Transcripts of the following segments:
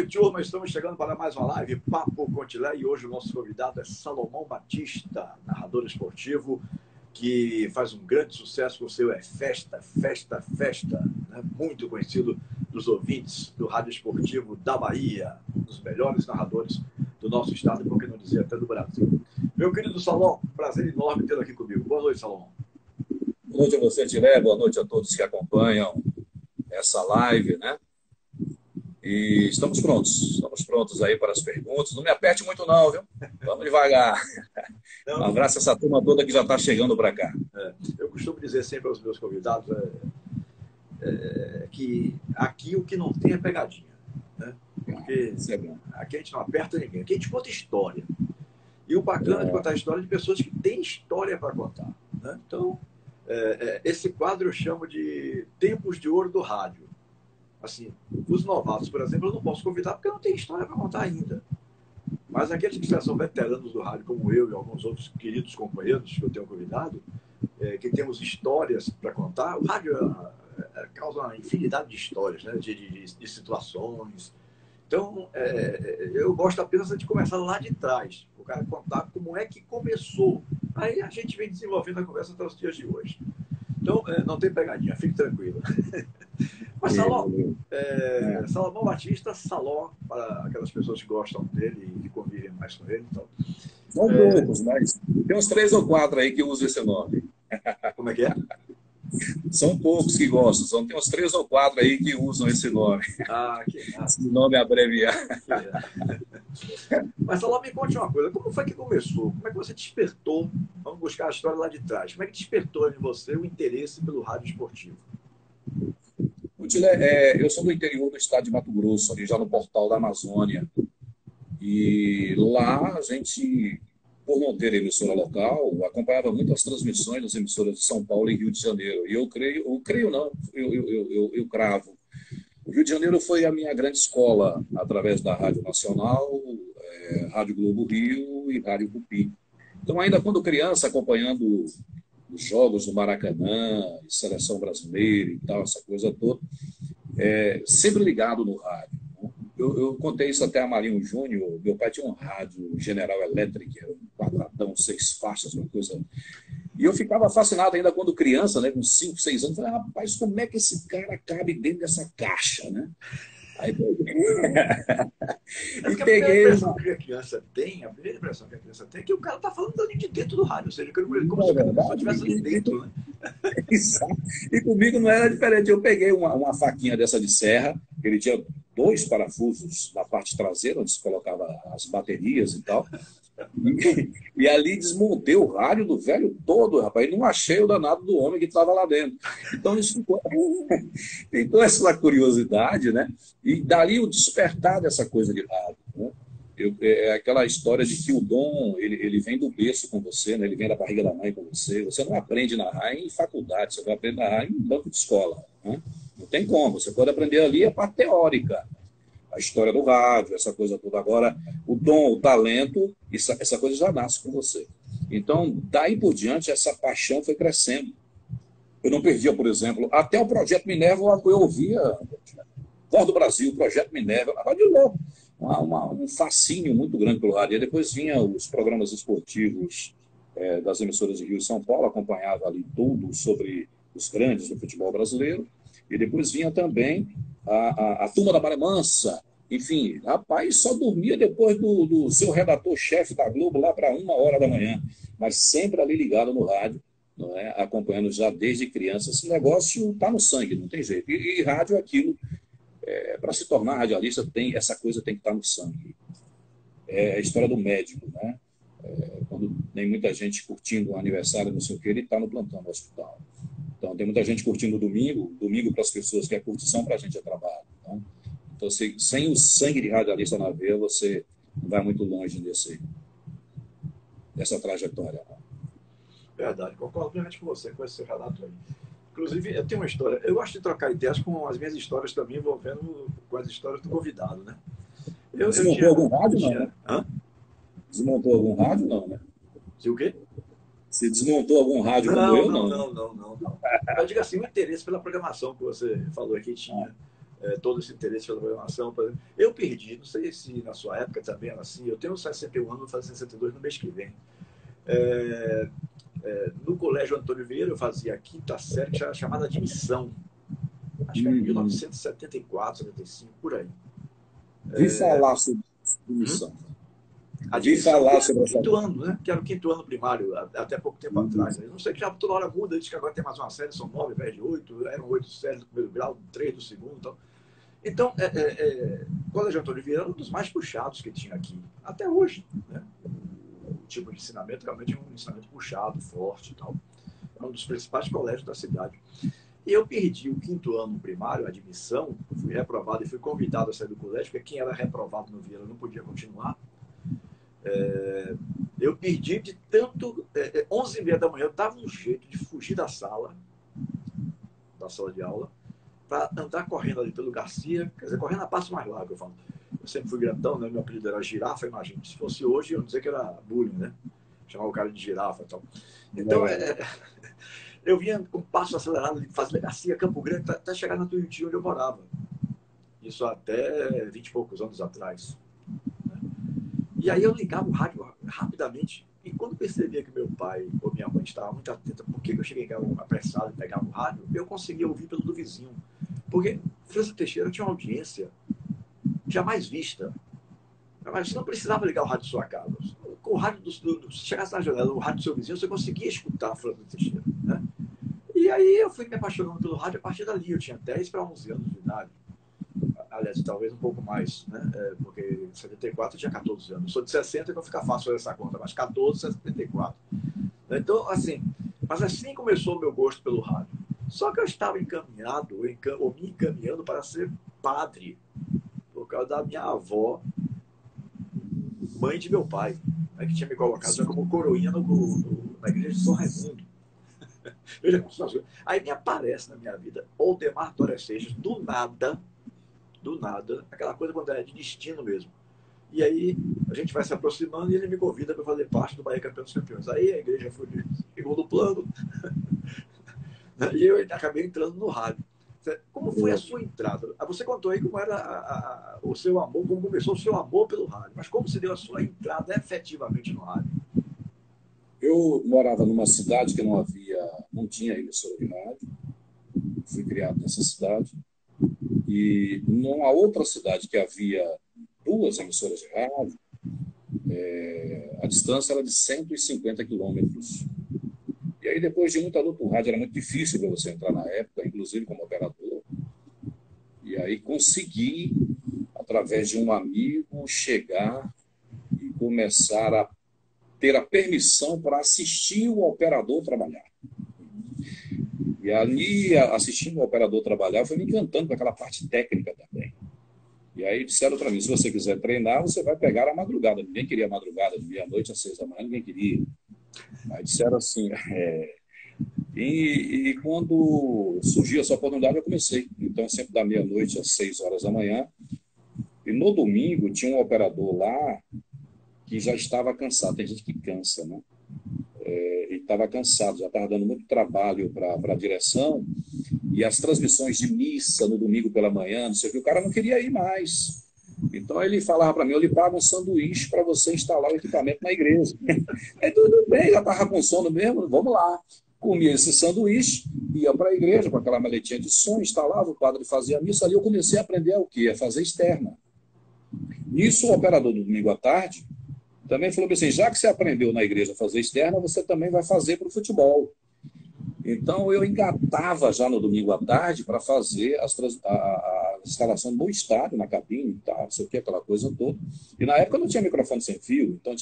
Oi, turma, estamos chegando para mais uma live Papo Contilé e hoje o nosso convidado é Salomão Batista, narrador esportivo, que faz um grande sucesso com o seu Festa, Festa, Festa, né? Muito conhecido dos ouvintes do rádio esportivo da Bahia, um dos melhores narradores do nosso estado, por que não dizer até do Brasil. Meu querido Salomão, prazer enorme tê-lo aqui comigo. Boa noite, Salomão. Boa noite a você, Tilé. Boa noite a todos que acompanham essa live, né? E estamos prontos aí para as perguntas. Não me aperte muito não, viu? Vamos devagar. Um abraço a essa turma toda que já está chegando para cá. Eu costumo dizer sempre aos meus convidados que aqui o que não tem é pegadinha, né? Porque aqui a gente não aperta ninguém, aqui a gente conta história. E o bacana de contar história é de pessoas que têm história para contar, né? Então, esse quadro eu chamo de Tempos de Ouro do Rádio. Assim, os novatos, por exemplo, eu não posso convidar porque eu não tenho história para contar ainda. Mas aqueles que já são veteranos do rádio, como eu e alguns outros queridos companheiros que eu tenho convidado, que temos histórias para contar, o rádio causa uma infinidade de histórias, né? de situações. Então, eu gosto apenas de começar lá de trás, o cara contar como é que começou. Aí a gente vem desenvolvendo a conversa até os dias de hoje. Então, não tem pegadinha, fique tranquilo. Mas, Salomão Batista, Saló, para aquelas pessoas que gostam dele e que convivem mais com ele. Então, são poucos, mas tem uns 3 ou 4 aí que usam esse nome. Como é que é? São poucos que gostam, tem uns 3 ou 4 aí que usam esse nome. Que massa. Esse nome abreviado. Mas, Saló, me conte uma coisa, como foi que começou? Como é que você despertou? Vamos buscar a história lá de trás. Como é que despertou em você o interesse pelo rádio esportivo? Eu sou do interior do estado de Mato Grosso, ali já no portal da Amazônia. E lá a gente, por não ter emissora local, acompanhava muito as transmissões das emissoras de São Paulo e Rio de Janeiro. E eu cravo. O Rio de Janeiro foi a minha grande escola através da Rádio Nacional, Rádio Globo Rio e Rádio Tupi. Então, ainda quando criança, acompanhando os jogos do Maracanã, seleção brasileira e tal, essa coisa toda, sempre ligado no rádio. Eu contei isso até a Marinho Júnior. Meu pai tinha um rádio General Electric, era um quadradão, 6 faixas, uma coisa. E eu ficava fascinado ainda quando criança, né, com 5, 6 anos. Falei, rapaz, como é que esse cara cabe dentro dessa caixa, né? Aí A primeira impressão que a criança tem é que o cara está falando ali de dentro do rádio, ou seja, como se a pessoa estivesse ali dentro, né? Exato. E comigo não era diferente. Eu peguei uma faquinha dessa de serra, ele tinha 2 parafusos na parte traseira, onde se colocava as baterias e tal. E ali desmontei o rádio do velho todo, rapaz. E não achei o danado do homem que estava lá dentro. Então, isso ficou. Então, essa curiosidade, né? E dali o despertar dessa coisa de rádio. Né? É aquela história de que o dom, ele vem do berço com você, né? Ele vem da barriga da mãe com você. Você não aprende a narrar em faculdade, você vai aprender a narrar em banco de escola. Né? Não tem como. Você pode aprender ali a parte teórica. A história do rádio, essa coisa toda. Agora, o dom, o talento, essa coisa já nasce com você. Então, daí por diante, essa paixão foi crescendo. Eu não perdia, por exemplo, até o Projeto Minerva, eu ouvia Voz do Brasil, Projeto Minerva, uma rádio louco, um fascínio muito grande pelo rádio. E depois vinha os programas esportivos das emissoras de Rio e São Paulo, acompanhava ali tudo sobre os grandes do futebol brasileiro. E depois vinha também a Turma da Maré Mansa. Enfim, rapaz, só dormia depois do seu redator-chefe da Globo lá para 1h da manhã, mas sempre ali ligado no rádio, não é? Acompanhando já desde criança. Esse negócio está no sangue, não tem jeito. E rádio é aquilo. Para se tornar radialista, essa coisa tem que estar no sangue. É a história do médico, né? Quando tem muita gente curtindo um aniversário, não sei o que, ele está no plantão no hospital. Então, tem muita gente curtindo domingo para as pessoas que é curtição, para a gente é trabalho. Né? Então, sem o sangue de radialista na veia, você não vai muito longe dessa trajetória. Verdade, concordo plenamente com você, com esse relato aí. Inclusive, eu tenho uma história. Eu gosto de trocar ideias com as minhas histórias também, envolvendo com as histórias do convidado, né? Desmontou algum rádio, não, né? Hã? Desmontou algum rádio, não, né? Se o quê? Se desmontou algum rádio como eu, não. Não. Eu digo assim, o interesse pela programação que você falou aqui tinha. todo esse interesse pela programação. Por exemplo. Eu perdi, não sei se na sua época também era assim, eu tenho 61 anos, vou fazer 62 no mês que vem. No Colégio Antônio Vieira, eu fazia a quinta série, que era chamada admissão. Acho que era 1974, 75, por aí. Vi falar sobre admissão. Vi falar sobre essa quinto ano, né? Que era o quinto ano primário, até pouco tempo atrás. Eu não sei, que já toda hora muda, diz que agora tem mais uma série, são 9 ao invés de 8, eram 8 séries do primeiro grau, 3 do segundo e tal. Então, o Colégio Antônio Vieira era um dos mais puxados que tinha aqui, até hoje. Né? O tipo de ensinamento realmente é um ensinamento puxado, forte e tal. É um dos principais colégios da cidade. E eu perdi o quinto ano primário, a admissão, fui reprovado e fui convidado a sair do colégio, porque quem era reprovado no Vieira não podia continuar. Eu perdi de tanto... 11h30 da manhã, eu dava um jeito de fugir da sala de aula, para andar correndo ali pelo Garcia, quer dizer, correndo a passo mais largo, eu falo. Eu sempre fui grandão, né? Meu apelido era Girafa, imagina. Se fosse hoje, eu ia dizer que era bullying, né? Chamar o cara de Girafa e tal. Então, eu vinha com passo acelerado de Fazenda Garcia, Campo Grande, até chegar na Tuiuti, onde eu morava. Isso até 20 e poucos anos atrás. Né? E aí eu ligava o rádio rapidamente, e quando percebia que meu pai ou minha mãe estavam muito atentos por que eu cheguei em casa apressado e pegava o rádio, eu conseguia ouvir pelo do vizinho. Porque França Teixeira tinha uma audiência jamais vista. Mas você não precisava ligar o rádio da sua casa. Com o rádio se chegasse na janela, o rádio do seu vizinho, você conseguia escutar a França Teixeira. Né? E aí eu fui me apaixonando pelo rádio a partir dali. Eu tinha 10 para 11 anos de idade. Aliás, talvez um pouco mais, né? Porque em 74 eu tinha 14 anos. Eu sou de 60, então fica fácil fazer essa conta, mas 14, 74. Então, assim, mas assim começou o meu gosto pelo rádio. Só que eu estava encaminhado, ou me encaminhando para ser padre, por causa da minha avó, mãe de meu pai, né, que tinha me colocado já como coroinha na igreja de São Raimundo. Aí me aparece na minha vida Oldemar Torres Seixas, do nada, aquela coisa quando é de destino mesmo. E aí a gente vai se aproximando e ele me convida para fazer parte do Bahia Campeão dos Campeões. Aí a igreja foi de segundo plano e eu acabei entrando no rádio. Como foi a sua entrada? Você contou aí como era o seu amor, como começou o seu amor pelo rádio, mas como se deu a sua entrada efetivamente no rádio? Eu morava numa cidade que não tinha emissora de rádio. Fui criado nessa cidade. E numa outra cidade que havia 2 emissoras de rádio, a distância era de 150 quilômetros. E aí, depois de muita luta, o rádio era muito difícil para você entrar na época, inclusive como operador. E aí consegui, através de um amigo, chegar e começar a ter a permissão para assistir o operador trabalhar. E ali, assistindo o operador trabalhar, foi me encantando com aquela parte técnica também. E aí disseram para mim, se você quiser treinar, você vai pegar a madrugada. Ninguém queria a madrugada, de meia-noite às 6 da manhã, ninguém queria. Aí disseram assim, e quando surgiu essa oportunidade, eu comecei. Então, sempre da meia-noite às 6 horas da manhã. E no domingo, tinha um operador lá que já estava cansado. Tem gente que cansa, né? Ele estava cansado, já estava dando muito trabalho para a direção. E as transmissões de missa no domingo pela manhã, não sei o que, o cara não queria ir mais. Então ele falava para mim, eu lhe pago um sanduíche para você instalar o equipamento na igreja. Aí tudo bem, já estava com sono mesmo, vamos lá. Comia esse sanduíche, ia para a igreja com aquela maletinha de som, instalava, o padre fazia a missa, ali eu comecei a aprender o quê? A fazer externa. Nisso o operador do domingo à tarde também falou assim, já que você aprendeu na igreja a fazer externa, você também vai fazer para o futebol. Então, eu engatava já no domingo à tarde para fazer a instalação no estádio, na cabine, tá, não sei o que, aquela coisa toda. E na época não tinha microfone sem fio, então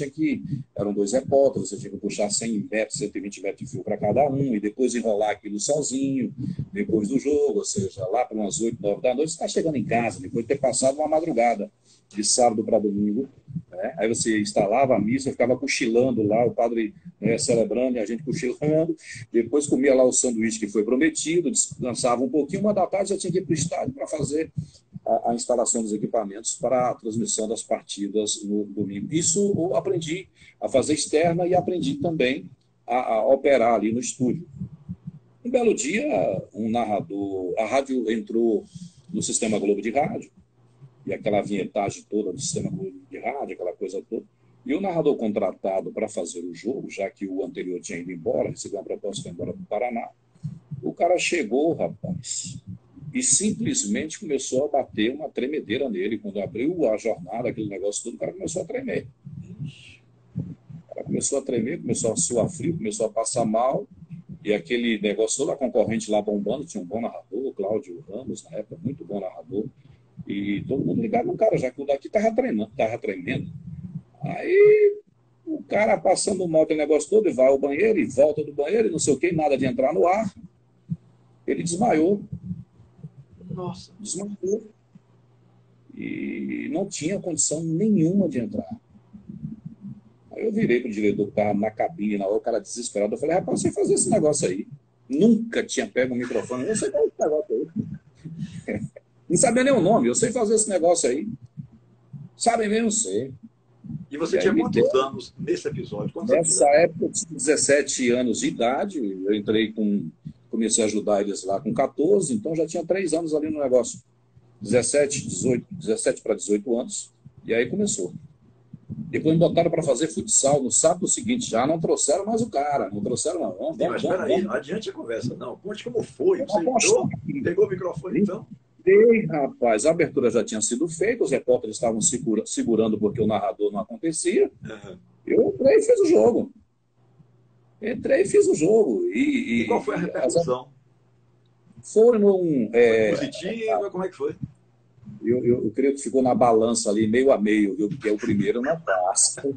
eram 2 repórteres, você tinha que puxar 100 metros, 120 metros de fio para cada um, e depois enrolar aquilo sozinho, depois do jogo, ou seja, lá para umas 8, 9 da noite, você está chegando em casa, depois de ter passado uma madrugada, de sábado para domingo, né? Aí você instalava a missa, ficava cochilando lá, o padre celebrando e a gente cochilando, depois comia lá o sanduíche que foi prometido, descansava um pouquinho, 1 da tarde já tinha que ir para o estádio para fazer a instalação dos equipamentos para a transmissão das partidas no domingo. Isso eu aprendi a fazer externa e aprendi também a operar ali no estúdio. Um belo dia, um narrador, a rádio entrou no Sistema Globo de Rádio, e aquela vinhetagem toda do Sistema Globo de Rádio, aquela coisa toda. E o narrador contratado para fazer o jogo, já que o anterior tinha ido embora, recebeu uma proposta para ir embora para o Paraná, o cara chegou, rapaz, e simplesmente começou a bater uma tremedeira nele. Quando abriu a jornada, aquele negócio todo, o cara começou a tremer. O cara começou a tremer, começou a suar frio, começou a passar mal, e aquele negócio todo, a concorrente lá bombando, tinha um bom narrador, o Cláudio Ramos, na época, muito bom narrador, e todo mundo ligado no cara, já que o daqui estava tremendo. Aí o cara passando mal aquele negócio todo, e vai ao banheiro, e volta do banheiro, e não sei o que, nada de entrar no ar. Ele desmaiou. Nossa. Desmaiou. E não tinha condição nenhuma de entrar. Aí eu virei pro diretor que estava na cabine, na hora, o cara desesperado. Eu falei, rapaz, você fazer esse negócio aí. Nunca tinha pego o microfone. Eu sei fazer esse negócio aí. Não sabia nem o nome. Eu sei fazer esse negócio aí. Sabem mesmo, sei. E você tinha quantos anos nesse episódio? Nessa época eu tinha 17 anos de idade. Eu entrei comecei a ajudar eles lá com 14, então já tinha 3 anos ali no negócio. 17 para 18 anos. E aí começou. Depois me botaram para fazer futsal no sábado seguinte. Já não trouxeram mais o cara. Não trouxeram, não. Mas peraí, adiante a conversa. Não, conte como foi. Você pegou o microfone, então? Ei, rapaz, a abertura já tinha sido feita, os repórteres estavam segurando porque o narrador não acontecia. Uhum. Eu entrei e fiz o jogo. E qual foi a repercussão? Foi positiva? Como é que foi? Eu creio que ficou na balança ali, meio a meio, viu? Porque o primeiro não passa. O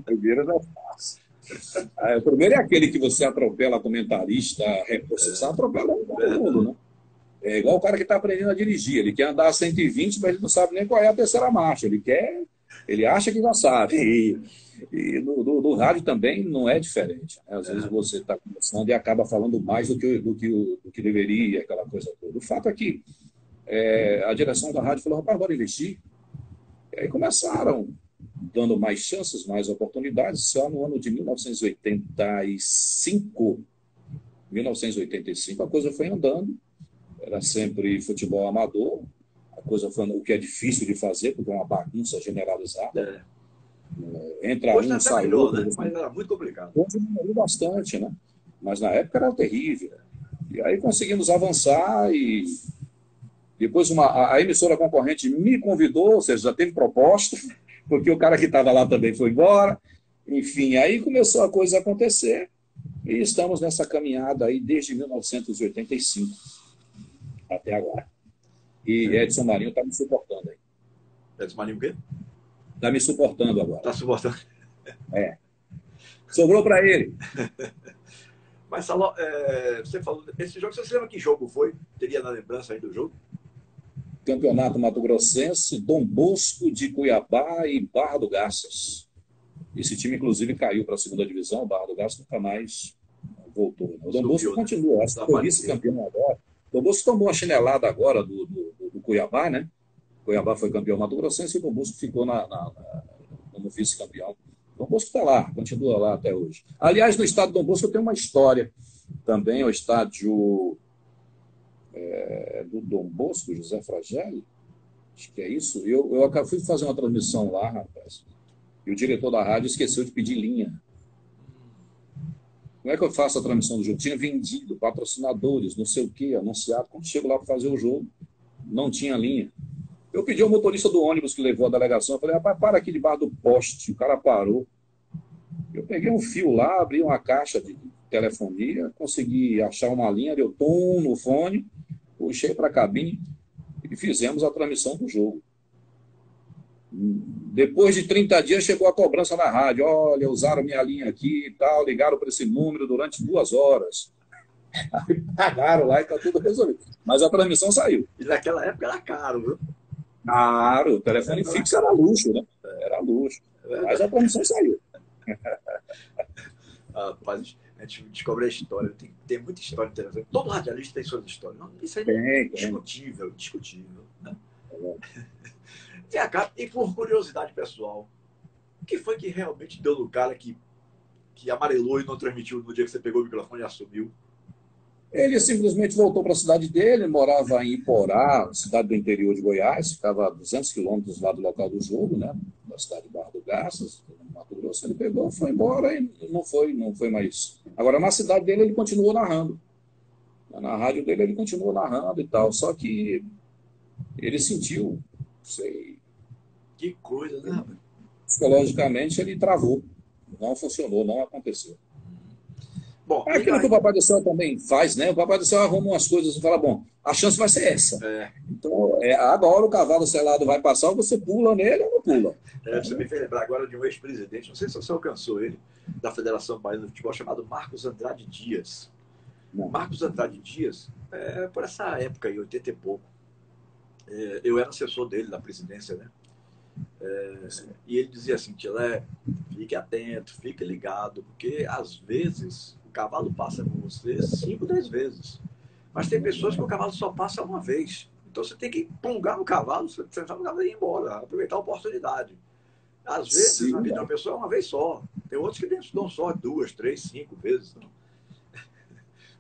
primeiro é aquele que você atropela comentarista, você atropela todo mundo, né? É igual o cara que está aprendendo a dirigir. Ele quer andar a 120, mas ele não sabe nem qual é a terceira marcha. Ele acha que já sabe. E no rádio também não é diferente, né? Às vezes você está começando e acaba falando mais do que deveria, aquela coisa toda. O fato é que a direção da rádio falou, rapaz, bora investir. E aí começaram dando mais chances, mais oportunidades. Só no ano de 1985 a coisa foi andando. Era sempre futebol amador. A coisa foi o que é difícil de fazer, porque é uma bagunça generalizada. Entra hoje um, sai outro. Né? Mas era muito complicado. Hoje melhorou bastante, né? Mas na época era terrível. E aí conseguimos avançar e depois a emissora concorrente me convidou, ou seja, já teve proposta, porque o cara que estava lá também foi embora. Enfim, aí começou a coisa a acontecer e estamos nessa caminhada aí desde 1985 até agora. E Edson Marinho está me suportando aí. Edson Marinho o quê? Está me suportando agora. Está suportando. Sobrou para ele. Mas, Saló, você falou, esse jogo, você se lembra que jogo foi? Teria na lembrança aí do jogo? Campeonato Mato Grossense, Dom Bosco de Cuiabá e Barra do Garças. Esse time, inclusive, caiu para a segunda divisão. O Barra do Garças nunca mais voltou. Né? O Dom Bosco continua. Acho que foi vice-campeão agora. O Dom Bosco tomou uma chinelada agora do Cuiabá, né? O Cuiabá foi campeão Mato Grossense e o Dom Bosco ficou como vice-campeão. O Dom Bosco está lá, continua lá até hoje. Aliás, no estádio Dom Bosco tem uma história. Também é o estádio do Dom Bosco, José Fragelli. Acho que é isso. Eu fui fazer uma transmissão lá, rapaz. E o diretor da rádio esqueceu de pedir linha. Como é que eu faço a transmissão do jogo? Tinha vendido, patrocinadores, não sei o quê, anunciado. Quando chego lá para fazer o jogo, não tinha linha. Eu pedi ao motorista do ônibus que levou a delegação, eu falei, rapaz, para aqui debaixo do poste. O cara parou. Eu peguei um fio lá, abri uma caixa de telefonia, consegui achar uma linha, deu tom no fone, puxei para a cabine e fizemos a transmissão do jogo. Depois de 30 dias chegou a cobrança na rádio. Olha, usaram minha linha aqui e tal, ligaram para esse número durante 2 horas. Aí pagaram lá e está tudo resolvido. Mas a transmissão saiu. E naquela época era caro, viu? Caro, o telefone fixo era luxo, né? Era luxo. Mas a transmissão saiu. Rapaz, a gente descobre a história. Tem muita história interessante. Todo radialista tem suas histórias. Isso é indiscutível, né? E por curiosidade pessoal, o que foi que realmente deu no cara que amarelou e não transmitiu no dia que você pegou o microfone e assumiu? Ele simplesmente voltou para a cidade dele, morava em Iporá, cidade do interior de Goiás, ficava a 200 quilômetros lá do local do jogo, né? Da cidade de Barra do Garças, no Mato Grosso. Ele pegou, foi embora e não foi mais. Agora, na cidade dele, ele continuou narrando. Na rádio dele, ele continuou narrando e tal. Só que ele sentiu, sei, Que coisa, né? psicologicamente, ele travou. Não funcionou, não aconteceu. Bom, É aquilo que o Papai do Céu também faz, né? O Papai do Céu arruma umas coisas e fala, bom, a chance vai ser essa. Então, agora o cavalo selado vai passar, você pula nele ou não pula? Você me fez lembrar agora de um ex-presidente, não sei se você alcançou ele, da Federação Baiana de Futebol, chamado Marcos Andrade Dias. Não. Marcos Andrade Dias, por essa época aí, 80 e pouco, eu era assessor dele da presidência, né? E ele dizia assim, Tilé, fique atento, fique ligado, porque às vezes o cavalo passa com você 5, 10 vezes. Mas tem pessoas que o cavalo só passa uma vez. Então você tem que pungar no cavalo, sentar no cavalo e ir embora, aproveitar a oportunidade. Às vezes, sim, na vida de uma pessoa é uma vez só. Tem outros que dão só 2, 3, 5 vezes.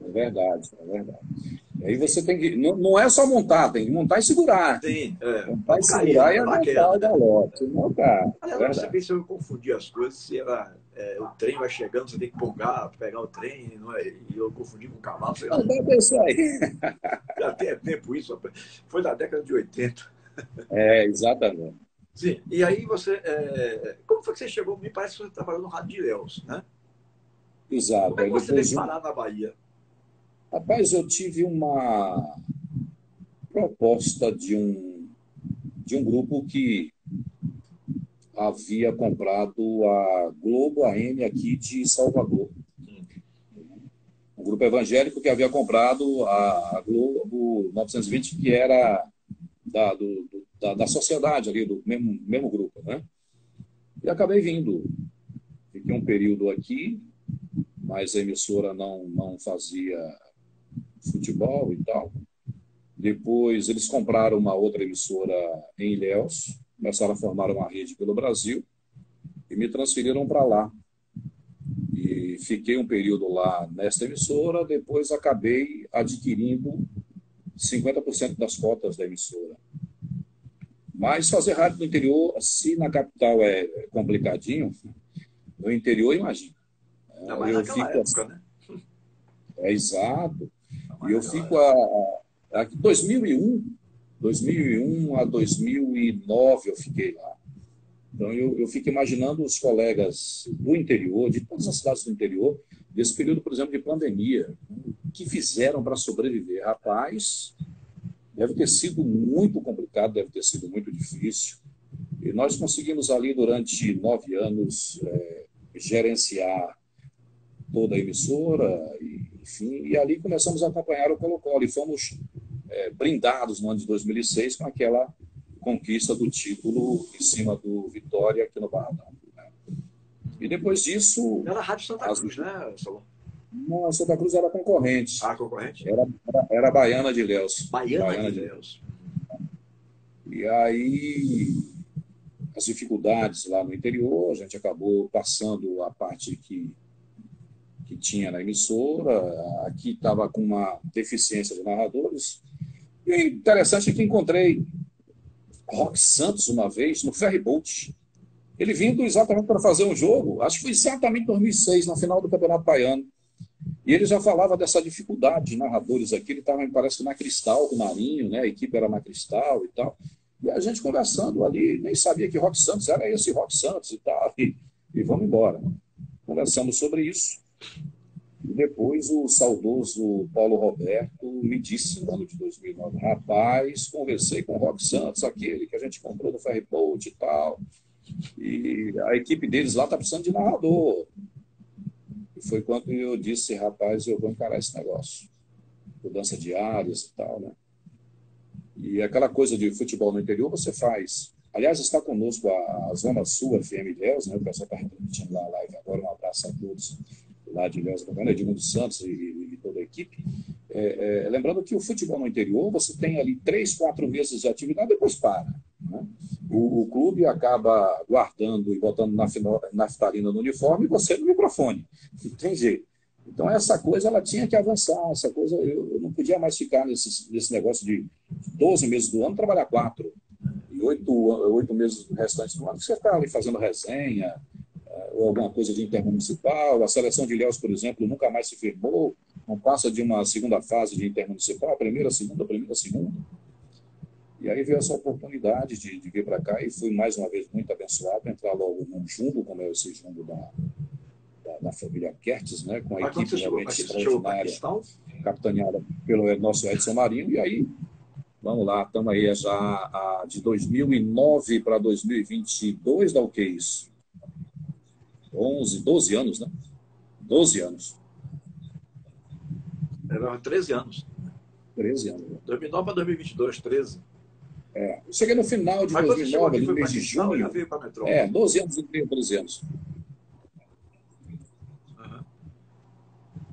É verdade, é verdade. E aí você tem que. Não é só montar, tem que montar e segurar. Sim, montar e segurar e aguentar o galope. Aliás, você pensa, eu confundi as coisas, se era o trem vai chegando, você tem que pegar o trem, não é? E eu confundi com o cavalo. Sei lá. Não, deve isso aí. Já tem tempo isso, foi da década de 80. Exatamente. Sim, e aí você. Como foi que você chegou? Me parece que você trabalhou no Rádio de Ilhéus, né? Exato. Como é que você veio parar na Bahia? Rapaz, eu tive uma proposta de um grupo que havia comprado a Globo AM aqui de Salvador. Um grupo evangélico que havia comprado a Globo 920, que era da sociedade ali, do mesmo grupo, né? E acabei vindo. Fiquei um período aqui, mas a emissora não fazia futebol e tal. Depois eles compraram uma outra emissora em Ilhéus, começaram a formar uma rede pelo Brasil e me transferiram para lá. E fiquei um período lá nesta emissora, depois acabei adquirindo 50% das cotas da emissora. Mas fazer rádio no interior, se na capital é complicadinho, no interior, imagina. Não, mas naquela época, né? Exato. E eu fico a 2001 a 2009 eu fiquei lá. Então eu fico imaginando os colegas do interior, de todas as cidades do interior, desse período, por exemplo, de pandemia, o que fizeram para sobreviver. Rapaz, deve ter sido muito complicado, deve ter sido muito difícil. E nós conseguimos ali, durante 9 anos, gerenciar toda a emissora, enfim, e ali começamos a acompanhar o Colo-Colo e fomos brindados no ano de 2006 com aquela conquista do título em cima do Vitória aqui no Barradão. Né? E depois disso... Era a Rádio Santa Cruz, né, Salom? Não, a Santa Cruz era concorrente. Ah, concorrente? Era a Baiana de Ilhéus. Baiana de Ilhéus. E aí, as dificuldades lá no interior, a gente acabou passando a parte que tinha na emissora, aqui estava com uma deficiência de narradores. E o interessante é que encontrei Roque Santos uma vez no Ferryboat. Ele vindo exatamente para fazer um jogo, acho que foi exatamente em 2006, na final do Campeonato Baiano. E ele já falava dessa dificuldade de narradores aqui. Ele estava, me parece, na Cristal, com o Marinho, né? A equipe era na Cristal e tal. E a gente conversando ali, nem sabia que Roque Santos era esse Roque Santos e tal. E vamos embora. Conversamos sobre isso. E depois o saudoso Paulo Roberto me disse, no ano de 2009, rapaz, conversei com o Roque Santos, aquele que a gente comprou no Ferryboat e tal, e a equipe deles lá está precisando de narrador. E foi quando eu disse, rapaz, eu vou encarar esse negócio. Mudança de áreas e tal, né? E aquela coisa de futebol no interior você faz. Aliás, está conosco a Zona Sul FM Ilhéus, né? O pessoal está retransmitindo lá a live agora. Um abraço a todos lá de Ilhéus, Edmundo Santos e toda a equipe. Lembrando que o futebol no interior, você tem ali 3, 4 meses de atividade, depois para. Né? O clube acaba guardando e botando naftalina no uniforme e você no microfone. Não tem jeito. Então, essa coisa ela tinha que avançar. Essa coisa, eu não podia mais ficar nesse negócio de 12 meses do ano, trabalhar 4. E 8 meses restantes do ano, que você está ali fazendo resenha, ou alguma coisa de intermunicipal. A seleção de Ilhéus, por exemplo, nunca mais se firmou, não passa de uma segunda fase de intermunicipal, primeira, segunda. E aí veio essa oportunidade de vir para cá e fui mais uma vez muito abençoado, entrar logo num jumbo, como é esse jumbo da família Kertes, né, com a equipe realmente extraordinária, capitaneada pelo nosso Edson Marinho, e aí, vamos lá, estamos aí já de 2009 para 2022, dá o que isso? 12 anos, né? 12 anos. Era 13 anos. 13 anos. 2009 para 2022, 13. Eu cheguei no final de 2009, no mês de junho. Já veio para a Metrópole. 12 anos e meio, 13 anos.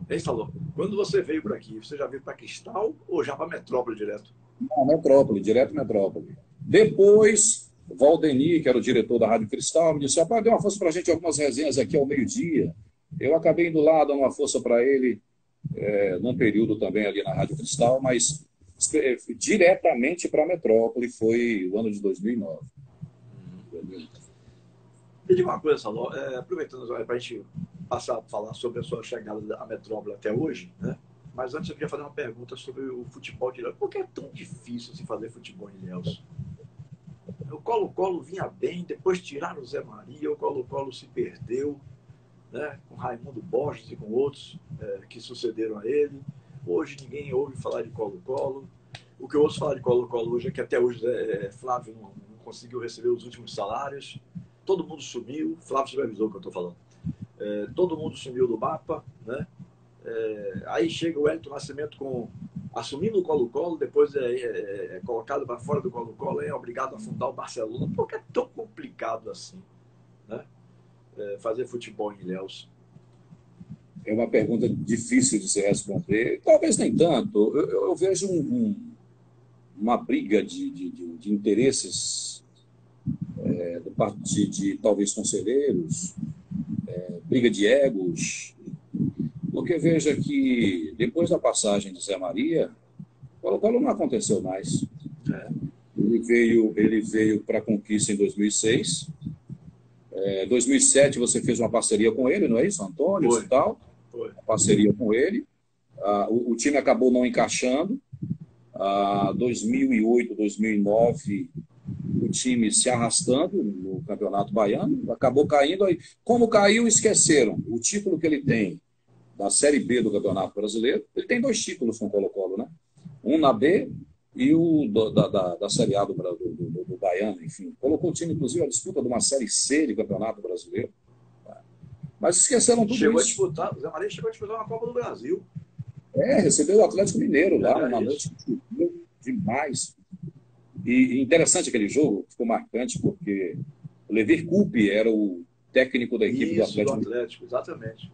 Ele falou, quando você veio por aqui, você já veio para Cristal ou já para Metrópole direto? Não, Metrópole, direto Metrópole. Depois, Valdeni, que era o diretor da Rádio Cristal, me disse, rapaz, deu uma força para a gente, algumas resenhas aqui ao meio-dia. Eu acabei indo lá, dando uma força para ele, num período também ali na Rádio Cristal, mas diretamente para a Metrópole foi o ano de 2009. Me diga uma coisa, Saló, aproveitando para a gente passar a falar sobre a sua chegada à Metrópole até hoje, né? Mas antes eu queria fazer uma pergunta sobre o futebol de Ilhéus. Por que é tão difícil se fazer futebol em Ilhéus? O Colo-Colo vinha bem, depois tiraram o Zé Maria, o Colo-Colo se perdeu, né? Com Raimundo Borges e com outros que sucederam a ele. Hoje ninguém ouve falar de Colo-Colo. O que eu ouço falar de Colo-Colo hoje é que até hoje Flávio não conseguiu receber os últimos salários. Todo mundo sumiu. Flávio supervisou o que eu estou falando. Todo mundo sumiu do mapa, né? Aí chega o Wellington Nascimento assumindo o Colo-Colo, depois é colocado para fora do Colo-Colo, é obrigado a fundar o Barcelona. Por que é tão complicado assim, né? Fazer futebol em Ilhéus? É uma pergunta difícil de se responder. Talvez nem tanto. Eu vejo uma briga de interesses da parte de talvez conselheiros, briga de egos, porque veja que depois da passagem de Zé Maria, o Colo-Colo não aconteceu mais. Ele veio para a Conquista em 2006. 2007 você fez uma parceria com ele, não é isso, Antônio? Foi. E tal. Foi. Uma parceria com ele. O time acabou não encaixando. 2008, 2009, o time se arrastando no Campeonato Baiano, acabou caindo. Aí, como caiu, esqueceram o título que ele tem da Série B do Campeonato Brasileiro. Ele tem 2 títulos com o Colo-Colo, né? Um na B e o da Série A do Baiano, enfim. Colocou o time, inclusive, à disputa de uma Série C de Campeonato Brasileiro. Mas esqueceram tudo isso. O Zé Maria chegou a disputar uma Copa do Brasil. Recebeu o Atlético Mineiro lá, uma noite demais. E interessante aquele jogo, ficou marcante, porque o Levir Coupe era o técnico da equipe do Atlético. Exatamente.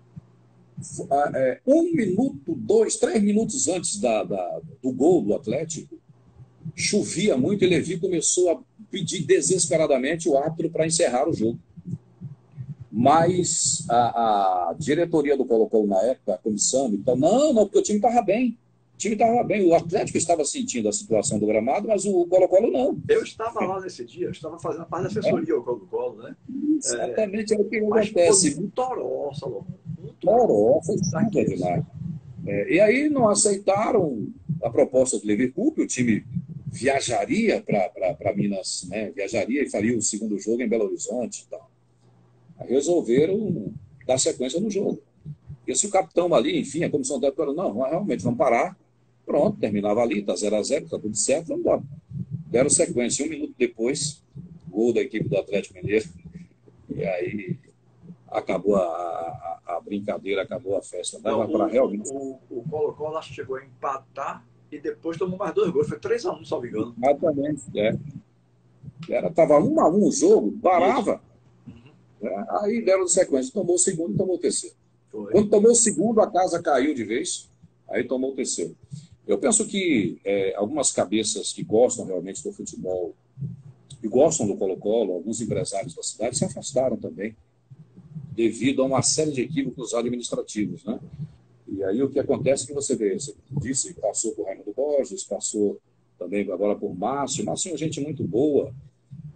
1 minuto, 2, 3 minutos antes do gol do Atlético, chovia muito e Levir começou a pedir desesperadamente o árbitro para encerrar o jogo. Mas a diretoria do Colo-Colo na época, a comissão, então, não, porque o time estava bem. O time estava bem. O Atlético estava sentindo a situação do gramado, mas o Colo-Colo não. Eu estava lá nesse dia, eu estava fazendo parte da assessoria ao Colo-Colo, né? Exatamente, é o que mas acontece. Muito toró, Salomão. Toró, foi tudo demais. E aí não aceitaram a proposta do Levir Coupe, o time viajaria para Minas, né? Viajaria e faria o segundo jogo em Belo Horizonte e tal. Aí resolveram dar sequência no jogo. E se o capitão ali, enfim, a comissão técnica falou, não, realmente, vamos parar. Pronto, terminava ali, está 0-0, está tudo certo, vamos embora. Deram sequência. 1 minuto depois, gol da equipe do Atlético Mineiro. E aí acabou a brincadeira, acabou a festa. Dava para realmente... O Colo-Colo acho que chegou a empatar e depois tomou mais 2 gols. Foi 3-1, se não me engano. Exatamente, Estava 1-1 o jogo, parava. Aí deram sequência, tomou o segundo e tomou o terceiro. Foi. Quando tomou o segundo, a casa caiu de vez, aí tomou o terceiro. Eu penso que algumas cabeças que gostam realmente do futebol e gostam do Colo-Colo, alguns empresários da cidade, se afastaram também, devido a uma série de equívocos administrativos, né? aí o que acontece é que você vê, você disse, passou por Raimundo Borges, passou também agora por Márcio. Márcio é uma gente muito boa,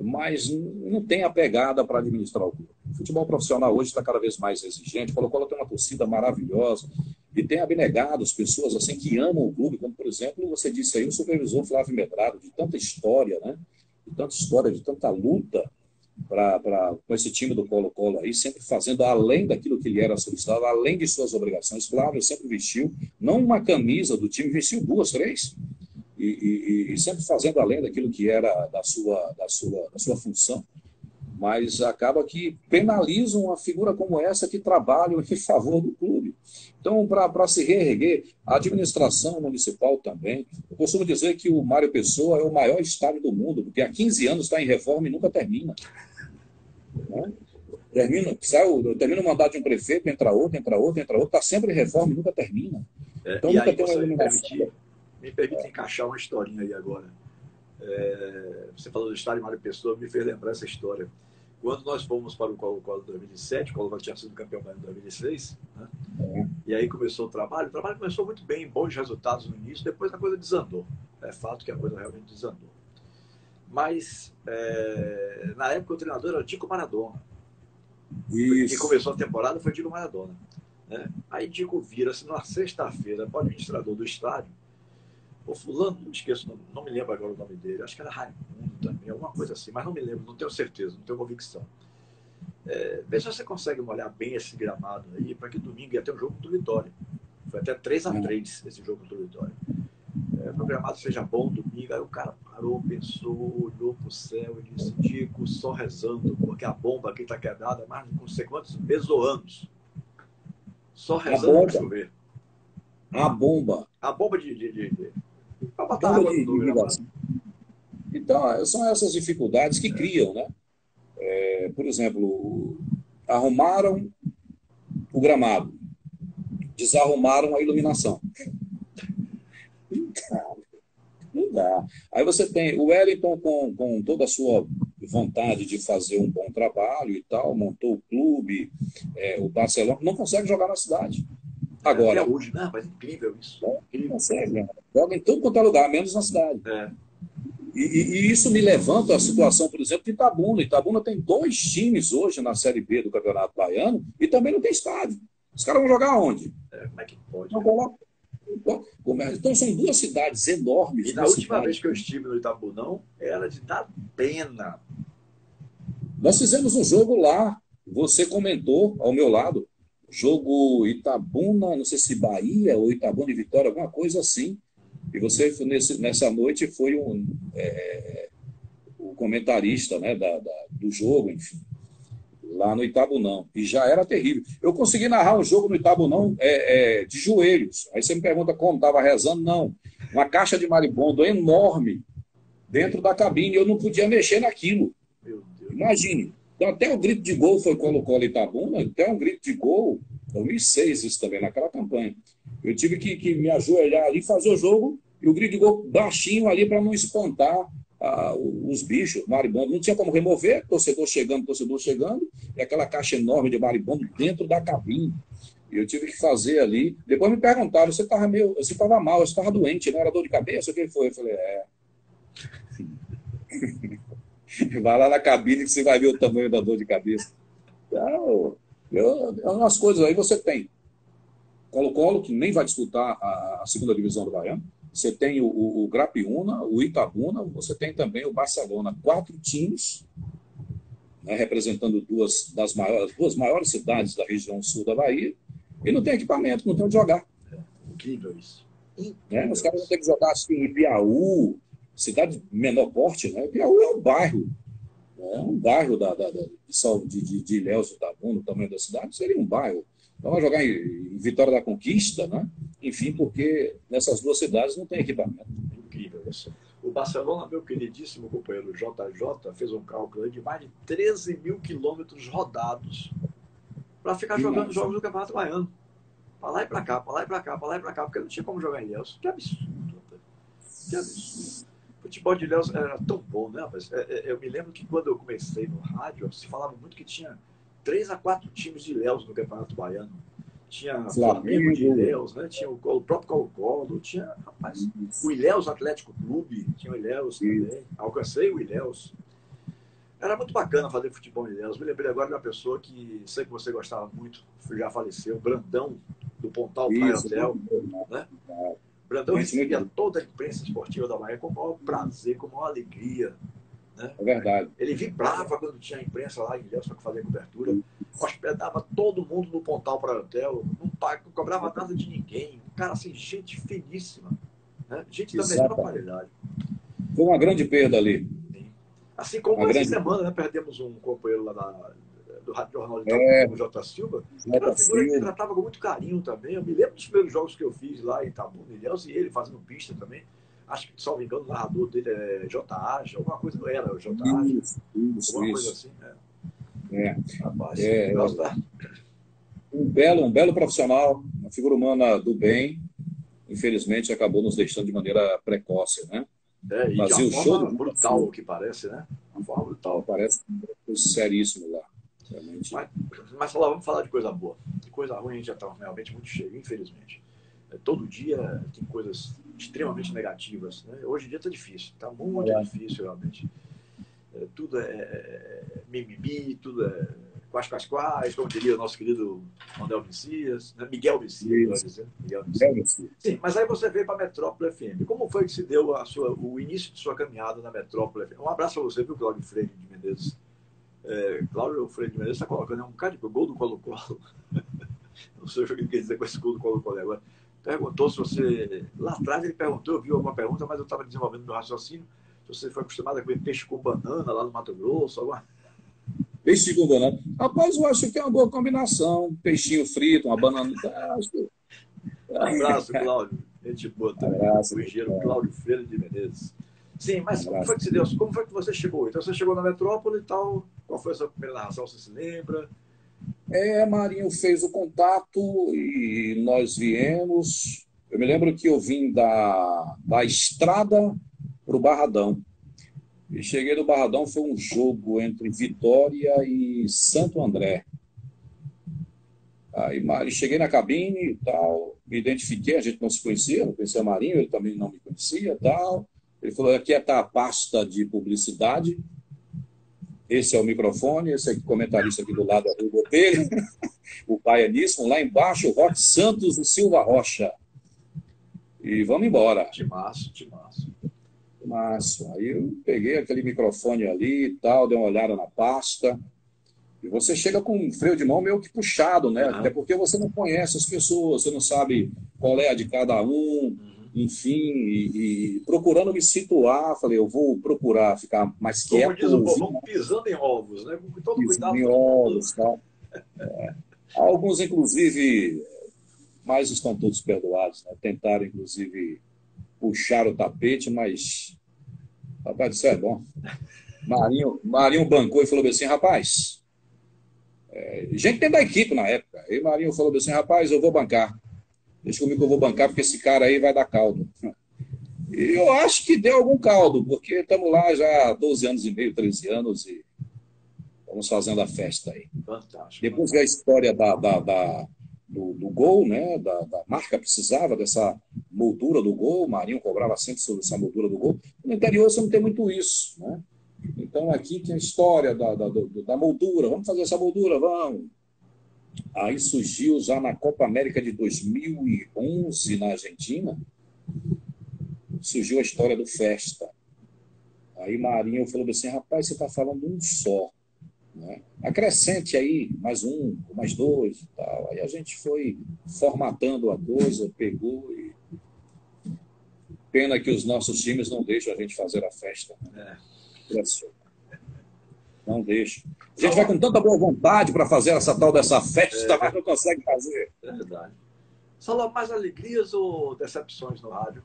mas não tem a pegada para administrar o clube. O futebol profissional hoje está cada vez mais exigente. O Colo-Colo tem uma torcida maravilhosa e tem abnegados, pessoas assim que amam o clube, como, por exemplo, você disse aí, o supervisor Flávio Medrado, de tanta história, né? De tanta história, de tanta luta com esse time do Colo-Colo aí, sempre fazendo além daquilo que lhe era solicitado, além de suas obrigações. Flávio sempre vestiu, não uma camisa do time, vestiu 2, 3, e sempre fazendo além daquilo que era da sua função, mas acaba que penalizam uma figura como essa que trabalha em favor do clube. Então, para se reerguer, a administração municipal também. Eu costumo dizer que o Mário Pessoa é o maior estádio do mundo, porque há 15 anos está em reforma e nunca termina. Né? Termina o mandato de um prefeito, entra outro, está sempre em reforma e nunca termina. Então, nunca tem uma iluminação. Me permite encaixar uma historinha aí agora. Você falou do estádio Mário Pessoa, me fez lembrar essa história. Quando nós fomos para o Colo-Colo em 2007, o Colo-Colo tinha sido campeão em 2006, né? E aí começou o trabalho começou muito bem, bons resultados no início, depois a coisa desandou. É fato que a coisa realmente desandou. Mas, na época, o treinador era o Diego Maradona. Isso. Que começou a temporada foi o Diego Maradona. Né? Aí Diego vira-se numa sexta-feira para o administrador do estádio. O fulano, não me esqueço, não me lembro agora o nome dele, acho que era Raimundo também, alguma coisa assim, mas não me lembro, não tenho certeza, não tenho convicção. Vê se você consegue molhar bem esse gramado aí, para que domingo ia ter um jogo contra o Vitória. Foi até 3-3 esse jogo contra o Vitória. Para o gramado seja bom domingo. Aí o cara parou, pensou, olhou para o céu e disse: Dico, só rezando, porque a bomba aqui está quebrada há mais de não sei quantos meses ou anos. Só rezando para chover. A bomba. A bomba para botar água no gramado. Então, são essas dificuldades que criam, né? Por exemplo, arrumaram o gramado, desarrumaram a iluminação. Não dá. Aí você tem o Wellington com toda a sua vontade de fazer um bom trabalho e tal, montou o clube, o Barcelona, não consegue jogar na cidade. Agora, até hoje, né? Mas é incrível isso. Ele consegue, né? Joga em todo quanto é lugar, menos na cidade. E isso me levanta a situação, por exemplo, de Itabuna. Itabuna tem 2 times hoje na Série B do Campeonato Baiano e também não tem estádio. Os caras vão jogar onde? Como é que pode? Então são 2 cidades enormes. E na última vez que eu estive no Itabunão, era de dar pena. Nós fizemos um jogo lá, você comentou ao meu lado, jogo Itabuna, não sei se Bahia ou Itabuna e Vitória, alguma coisa assim. E você, nessa noite, foi o comentarista, né, do jogo, enfim, lá no Itabunão. E já era terrível. Eu consegui narrar um jogo no Itabunão de joelhos. Aí você me pergunta como, estava rezando? Não. Uma caixa de marimbondo enorme dentro da cabine. Eu não podia mexer naquilo. Meu Deus. Imagine. Então, até o grito de gol foi Colo-Colo Itabuna, até um grito de gol, 2006 isso também, naquela campanha. Eu tive que me ajoelhar ali, fazer o jogo, e o grito de gol baixinho ali para não espantar os bichos, marimbondo. Não tinha como remover, torcedor chegando, e aquela caixa enorme de marimbondo dentro da cabine. E eu tive que fazer ali. Depois me perguntaram, você estava mal, você estava doente, não era dor de cabeça? O que foi? Eu falei, Vai lá na cabine que você vai ver o tamanho da dor de cabeça. Então, umas coisas aí você tem. Colo-Colo, que nem vai disputar a segunda divisão do Baiano. Você tem o Grapiúna, o Itabuna, você tem também o Barcelona. 4 times, né, representando duas maiores cidades da região sul da Bahia, e não tem equipamento, não tem onde jogar. Incrível isso. Né? Os caras vão ter que jogar assim, em Piauí, cidade de menor porte, né? Piauí é um bairro. É um bairro de Ilhéus, Itabuna, o tamanho da cidade, seria um bairro. Então, vai jogar em Vitória da Conquista, né? Enfim, porque nessas 2 cidades não tem equipamento. Incrível isso. O Barcelona, meu queridíssimo companheiro JJ, fez um cálculo de mais de 13 mil quilômetros rodados para ficar jogando jogos do Campeonato Baiano. Para lá e para cá, para lá e para cá, para lá e para cá, porque não tinha como jogar em Ilhéus. Que absurdo, rapaz. Que absurdo. O futebol de Ilhéus era tão bom, né, rapaz? Eu me lembro que quando eu comecei no rádio, se falava muito que tinha 3 a 4 times de Ilhéus no Campeonato Baiano. tinha Flamengo de Flamengo. Ilhéus, né? Tinha o próprio Colo-Colo, tinha, rapaz, o Ilhéus Atlético Clube, tinha o Ilhéus também, alcancei o Ilhéus. Era muito bacana fazer futebol em Ilhéus. Me lembrei agora de uma pessoa que sei que você gostava muito, já faleceu, Brandão, do Pontal Praia Isso, Hotel. Né? Brandão Gente, recebia toda a imprensa esportiva da Bahia com o maior prazer, com a maior alegria. Né? É verdade. Ele vibrava quando tinha a imprensa lá em Ilhéus para fazer cobertura. Hospedava todo mundo no Pontal Praia Hotel, não cobrava nada de ninguém. Um cara assim, gente finíssima. Né? Gente da melhor qualidade. Foi uma grande perda ali. Assim como essa semana, né, perdemos um companheiro lá do Rádio Jornal de Itabu, o J. Silva, que era uma figura que me tratava com muito carinho também. Eu me lembro dos primeiros jogos que eu fiz lá em Itabu, no Ilhéus, e ele fazendo pista também. Acho que, salvo engano, o narrador dele é J.A., alguma coisa, não era o J.A., alguma coisa assim. Rapaz, um belo profissional, uma figura humana do bem, infelizmente acabou nos deixando de maneira precoce, né? E de uma forma brutal, o que parece, né? Uma forma brutal. Parece seríssimo lá. Realmente. Mas vamos falar de coisa boa. De coisa ruim a gente já está realmente muito cheio, infelizmente. Todo dia tem coisas extremamente negativas. Né? Hoje em dia está difícil, está muito difícil realmente. Tudo é mimimi, tudo é quais, como diria o nosso querido Manuel Messias, né? Miguel Messias, Miguel Messias. Sim, mas aí você veio para a Metrópole FM. Como foi que se deu o início de sua caminhada na Metrópole FM? Um abraço para você, viu, Cláudio Freire de Menezes? Cláudio Freire de Menezes está colocando um bocado de gol do Colo-Colo. Não sei o que ele quer dizer com esse gol do Colo-Colo agora. Perguntou se você... Lá atrás ele perguntou, eu vi alguma pergunta, mas eu estava desenvolvendo meu raciocínio. Se você foi acostumado a comer peixe com banana lá no Mato Grosso, alguma... Peixe com banana. Rapaz, eu acho que é uma boa combinação. Peixinho frito, uma banana. Um abraço, Cláudio. Gente boa também. O engenheiro Cláudio Freire de Menezes. Sim, mas como foi que se deu? Como foi que você chegou? Então você chegou na Metrópole e tal. Qual foi a sua primeira narração? Você se lembra? Marinho fez o contato e nós viemos. Eu me lembro que eu vim da estrada para o Barradão. E cheguei no Barradão, foi um jogo entre Vitória e Santo André. Aí cheguei na cabine e tal, me identifiquei, a gente não se conhecia, não conhecia o Marinho, ele também não me conhecia e tal. Ele falou, aqui está a pasta de publicidade, esse é o microfone, esse aqui, comentarista aqui do lado é o Botelho, o Baianíssimo, lá embaixo, o Roque Santos e Silva Rocha. E vamos embora. Timaço. Aí eu peguei aquele microfone ali e tal, dei uma olhada na pasta. E você chega com um freio de mão meio que puxado, né? Até porque você não conhece as pessoas, você não sabe qual é a de cada um, enfim, e procurando me situar, falei, eu vou procurar ficar mais quieto. Como diz o povo, vamos pisando em ovos, né? Com todo cuidado. Em ovos, tal. Alguns, inclusive, mas estão todos perdoados, né? Tentaram, inclusive, puxar o tapete, mas rapaz, isso é bom. Marinho bancou e falou assim, rapaz, gente tem da equipe na época, e Marinho falou assim, rapaz, eu vou bancar, deixa comigo que eu vou bancar, porque esse cara aí vai dar caldo. E eu acho que deu algum caldo, porque estamos lá já há 12 anos e meio, 13 anos, e estamos fazendo a festa aí. Fantástico. Depois veio a história do gol, né? Da marca precisava dessa moldura do gol, o Marinho cobrava sempre sobre essa moldura do gol. No interior você não tem muito isso, né? Então aqui tem a história da moldura, vamos fazer essa moldura, vamos. Aí surgiu já na Copa América de 2011 na Argentina, surgiu a história do Festa. Aí Marinho falou assim, rapaz, você está falando um só. Né? Acrescente aí mais um, mais dois e tal. Aí a gente foi formatando a coisa, pegou e pena que os nossos times não deixam a gente fazer a festa. Né? Não deixam. A gente vai com tanta boa vontade para fazer essa tal dessa festa, mas não consegue fazer. É verdade. Salão, mais alegrias ou decepções no rádio?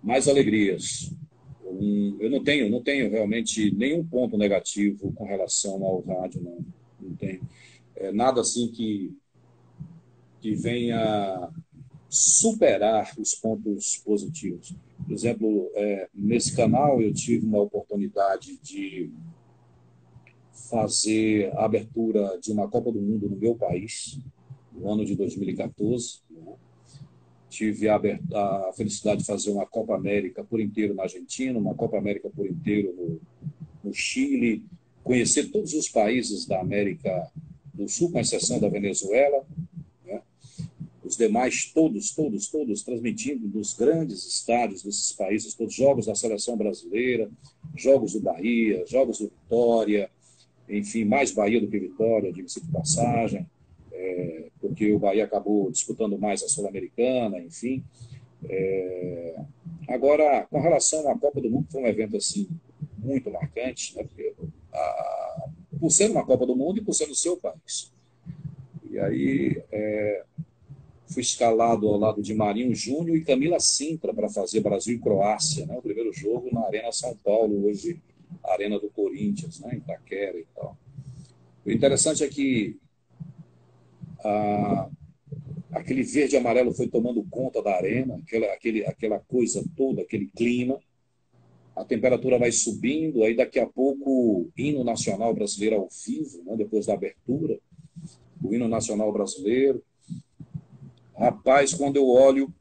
Mais alegrias. Eu não tenho realmente nenhum ponto negativo com relação ao rádio, não tenho. Nada assim que venha superar os pontos positivos. Por exemplo, nesse canal eu tive uma oportunidade de fazer a abertura de uma Copa do Mundo no meu país, no ano de 2014. Tive a felicidade de fazer uma Copa América por inteiro na Argentina, uma Copa América por inteiro no Chile, conhecer todos os países da América do Sul, com exceção da Venezuela, né? Os demais, todos, transmitindo nos grandes estádios desses países, todos os jogos da seleção brasileira, jogos do Bahia, jogos do Vitória, enfim, mais Bahia do que Vitória, diga-se de passagem, porque o Bahia acabou disputando mais a Sul-Americana, enfim. Agora, com relação à Copa do Mundo, foi um evento assim, muito marcante, né? Porque, por ser uma Copa do Mundo e por ser no seu país. E aí fui escalado ao lado de Marinho Júnior e Camila Sintra para fazer Brasil e Croácia, né? O primeiro jogo na Arena São Paulo, hoje a Arena do Corinthians, né? Em Itaquera e tal. O interessante é que aquele verde e amarelo foi tomando conta da arena, aquela coisa toda, aquele clima. A temperatura vai subindo, aí daqui a pouco o hino nacional brasileiro ao vivo, né, depois da abertura, o hino nacional brasileiro. Rapaz, quando eu olho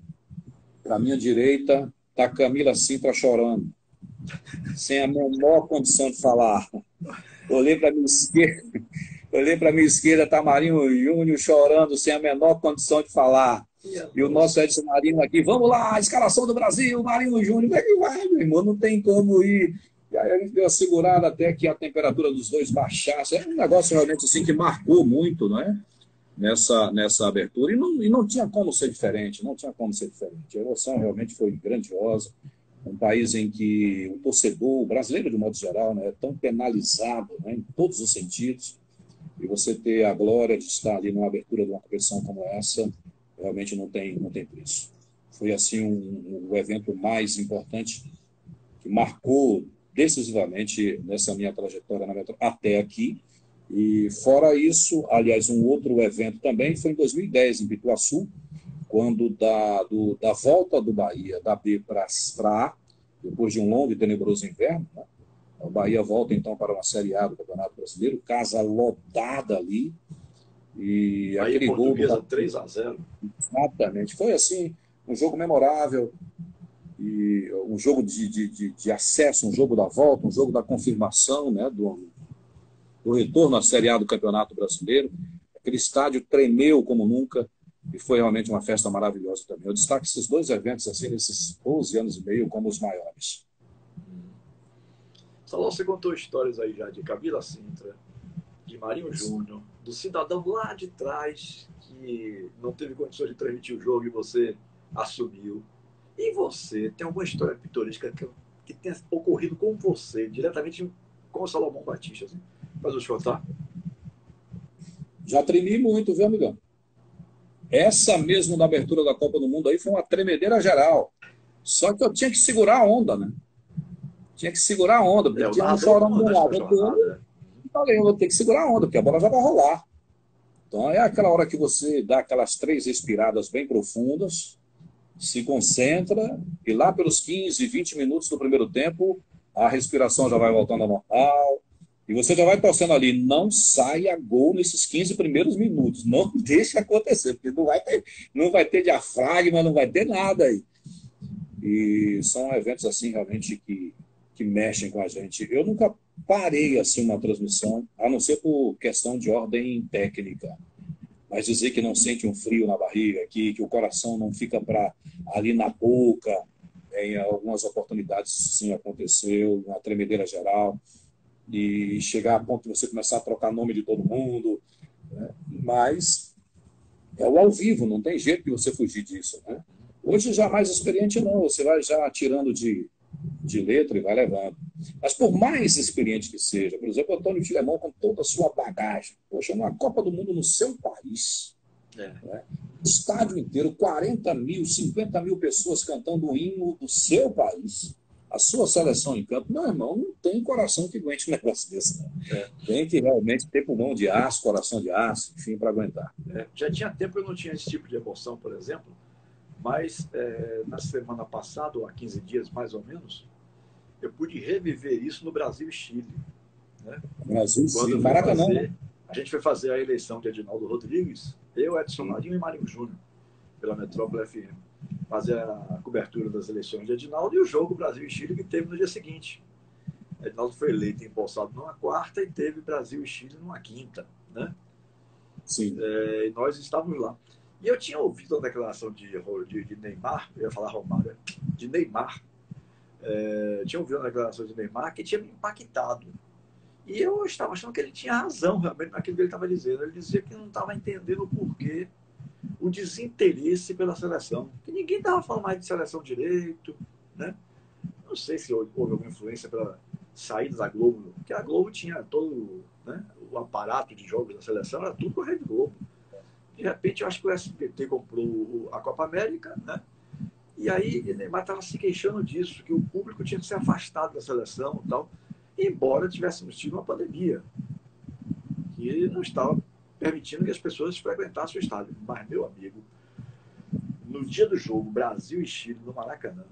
para a minha direita, está Camila Sintra chorando, sem a menor condição de falar. Olhei para a minha esquerda, está Marinho Júnior chorando, sem a menor condição de falar. E o nosso Edson Marinho aqui, vamos lá, escalação do Brasil, Marinho Júnior, como é que vai, meu irmão? Não tem como ir. E aí a gente deu uma segurada até que a temperatura dos dois baixasse. É um negócio realmente assim que marcou muito, não é? Nessa abertura. E não tinha como ser diferente, não tinha como ser diferente. A emoção realmente foi grandiosa. Um país em que o torcedor, o brasileiro de modo geral, né, é tão penalizado, né, em todos os sentidos. E você ter a glória de estar ali numa abertura de uma competição como essa, realmente não tem preço. Foi, assim, o evento mais importante que marcou decisivamente nessa minha trajetória até aqui. E, fora isso, aliás, um outro evento também foi em 2010, em Pituaçu, quando da volta do Bahia, da B para A, depois de um longo e tenebroso inverno, né? O Bahia volta, então, para uma Série A do Campeonato Brasileiro, casa lotada ali. E Bahia aquele gol... Portuguesa 3-0. Exatamente. Foi, assim, um jogo memorável, e um jogo de acesso, um jogo da volta, um jogo da confirmação, né, do retorno à Série A do Campeonato Brasileiro. Aquele estádio tremeu como nunca e foi realmente uma festa maravilhosa também. Eu destaco esses dois eventos, assim, nesses 12 anos e meio, como os maiores. Salão, você contou histórias aí já de Camila Sintra, de Marinho Júnior, do cidadão lá de trás que não teve condições de transmitir o jogo e você assumiu. E você tem alguma história pitoresca que tenha ocorrido com você, diretamente com o Salomão Batista? Assim? Faz eu contar. Já tremi muito, viu, amigão? Essa mesmo da abertura da Copa do Mundo aí foi uma tremedeira geral. Só que eu tinha que segurar a onda, né? Tinha que segurar a onda, porque tinha um chorando do lado. Eu falei, eu vou ter que segurar a onda, porque a bola já vai rolar. Então é aquela hora que você dá aquelas 3 respiradas bem profundas, se concentra, e lá pelos 15, 20 minutos do primeiro tempo, a respiração já vai voltando ao normal, e você já vai torcendo ali, não saia gol nesses 15 primeiros minutos, não deixe acontecer, porque não vai ter diafragma, não vai ter nada aí. E são eventos assim realmente que mexem com a gente. Eu nunca parei assim uma transmissão, a não ser por questão de ordem técnica. Mas dizer que não sente um frio na barriga, que o coração não fica ali na boca, em algumas oportunidades sim aconteceu, uma tremedeira geral, e chegar a ponto de você começar a trocar nome de todo mundo, né? Mas é o ao vivo, não tem jeito de você fugir disso, né? Hoje já mais experiente não, você vai já tirando de letra e vai levando. Mas por mais experiente que seja, por exemplo, o Antônio Filemão com toda a sua bagagem, poxa, uma Copa do Mundo no seu país, né? Estádio inteiro, 40 mil, 50 mil pessoas cantando o hino do seu país, a sua seleção em campo, meu irmão, não tem coração que aguente um negócio desse, né? Tem que realmente ter pulmão de aço, coração de aço, enfim, para aguentar. Já tinha tempo que eu não tinha esse tipo de emoção, por exemplo, mas na semana passada, ou há 15 dias mais ou menos, eu pude reviver isso no Brasil e Chile. Né? Brasil e Chile, Maracanã. A gente foi fazer a eleição de Edinaldo Rodrigues Eu, Edson Marinho e Marinho Júnior, pela Metrópole FM. Fazer a cobertura das eleições de Edinaldo e o jogo Brasil e Chile que teve no dia seguinte. Edinaldo foi eleito e empossado numa quarta e teve Brasil e Chile numa quinta, né? Sim. E nós estávamos lá. E eu tinha ouvido a declaração de Neymar, eu ia falar Romário, de Neymar. Tinha ouvido a declaração de Neymar que tinha me impactado. E eu estava achando que ele tinha razão realmente naquilo que ele estava dizendo. Ele dizia que não estava entendendo o porquê, o desinteresse pela seleção. Que ninguém estava falando mais de seleção direito, né? Não sei se houve alguma influência pela saída da Globo, porque a Globo tinha todo, né, o aparato de jogos da seleção, era tudo com a Rede Globo. De repente, eu acho que o SBT comprou a Copa América, né? E aí o Neymar estava se queixando disso, que o público tinha que ser afastado da seleção e tal, embora tivéssemos tido uma pandemia, que não estava permitindo que as pessoas frequentassem o estádio. Mas, meu amigo, no dia do jogo, Brasil e Chile, no Maracanã,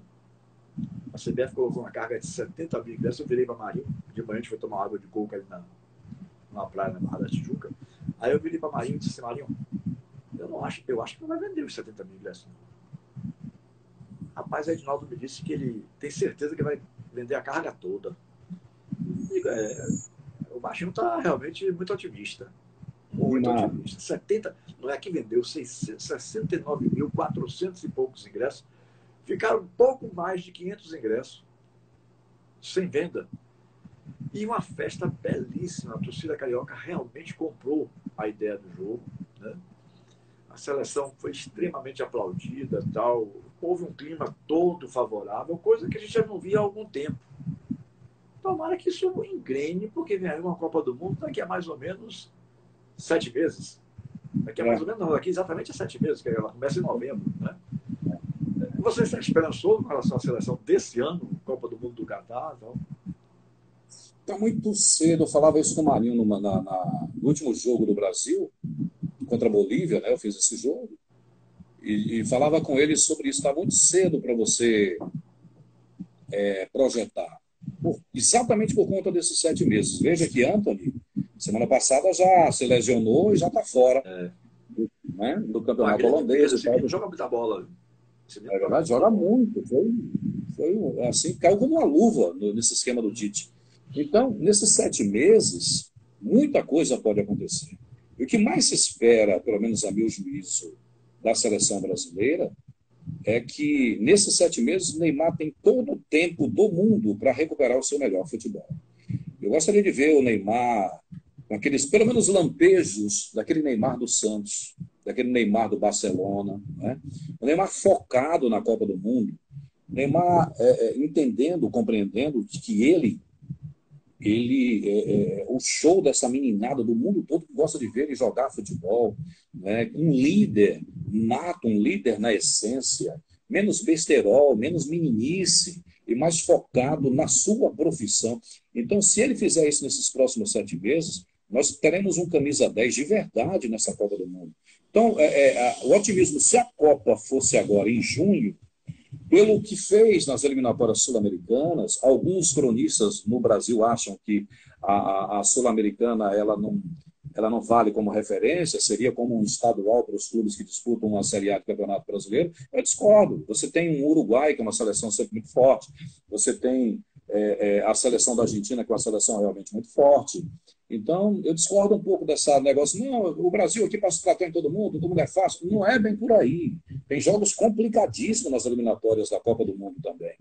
a CBF colocou uma carga de 70 mil ingressos. Eu virei para Marinho, de manhã a gente foi tomar água de coco ali na praia, na Barra da Tijuca. Aí eu virei para Marinho e disse assim, Marinho, eu acho que não vai vender os 70 mil ingressos. Rapaz, Edinaldo me disse que ele tem certeza que vai vender a carga toda. Digo, o baixinho está realmente muito otimista. Muito otimista. 70, não é que vendeu 69.400 e poucos ingressos. Ficaram pouco mais de 500 ingressos sem venda. E uma festa belíssima. A torcida carioca realmente comprou a ideia do jogo, né? A seleção foi extremamente aplaudida, tal. Houve um clima todo favorável, coisa que a gente já não via há algum tempo. Tomara que isso engrene, porque vem aí uma Copa do Mundo daqui a mais ou menos 7 meses. Daqui a mais ou menos, não, daqui exatamente a 7 meses, que ela começa em novembro, né? Você está esperançoso com relação à seleção desse ano, Copa do Mundo do Catar? Está muito cedo. Eu falava isso com o Marinho no último jogo do Brasil, contra a Bolívia, né? Eu fiz esse jogo. E falava com ele sobre isso. Está muito cedo para você projetar. Exatamente por conta desses 7 meses. Veja que Antony, semana passada, já se lesionou e já está fora né, do campeonato holandês. Ele joga muita bola. É verdade, joga muito. Foi assim, caiu como uma luva nesse esquema do Tite. Então, nesses 7 meses, muita coisa pode acontecer. E o que mais se espera, pelo menos a meu juízo, da seleção brasileira, é que nesses 7 meses, Neymar tem todo o tempo do mundo para recuperar o seu melhor futebol. Eu gostaria de ver o Neymar com aqueles, pelo menos, lampejos daquele Neymar do Santos, daquele Neymar do Barcelona, né? O Neymar focado na Copa do Mundo, Neymar entendendo, compreendendo que o show dessa meninada do mundo todo que gosta de ver ele jogar futebol, né? Um líder nato, um líder na essência, menos besterol, menos meninice e mais focado na sua profissão. Então, se ele fizer isso nesses próximos 7 meses, nós teremos um camisa 10 de verdade nessa Copa do Mundo. Então, o otimismo, se a Copa fosse agora em junho, pelo que fez nas eliminatórias sul-americanas, alguns cronistas no Brasil acham que a sul-americana ela não vale como referência, seria como um estadual para os clubes que disputam uma Série A do Campeonato Brasileiro. Eu discordo. Você tem um Uruguai, que é uma seleção sempre muito forte, você tem a seleção da Argentina, que é uma seleção realmente muito forte. Então, eu discordo um pouco desse negócio. Não, o Brasil aqui para se tratar em todo mundo é fácil. Não é bem por aí. Tem jogos complicadíssimos nas eliminatórias da Copa do Mundo também.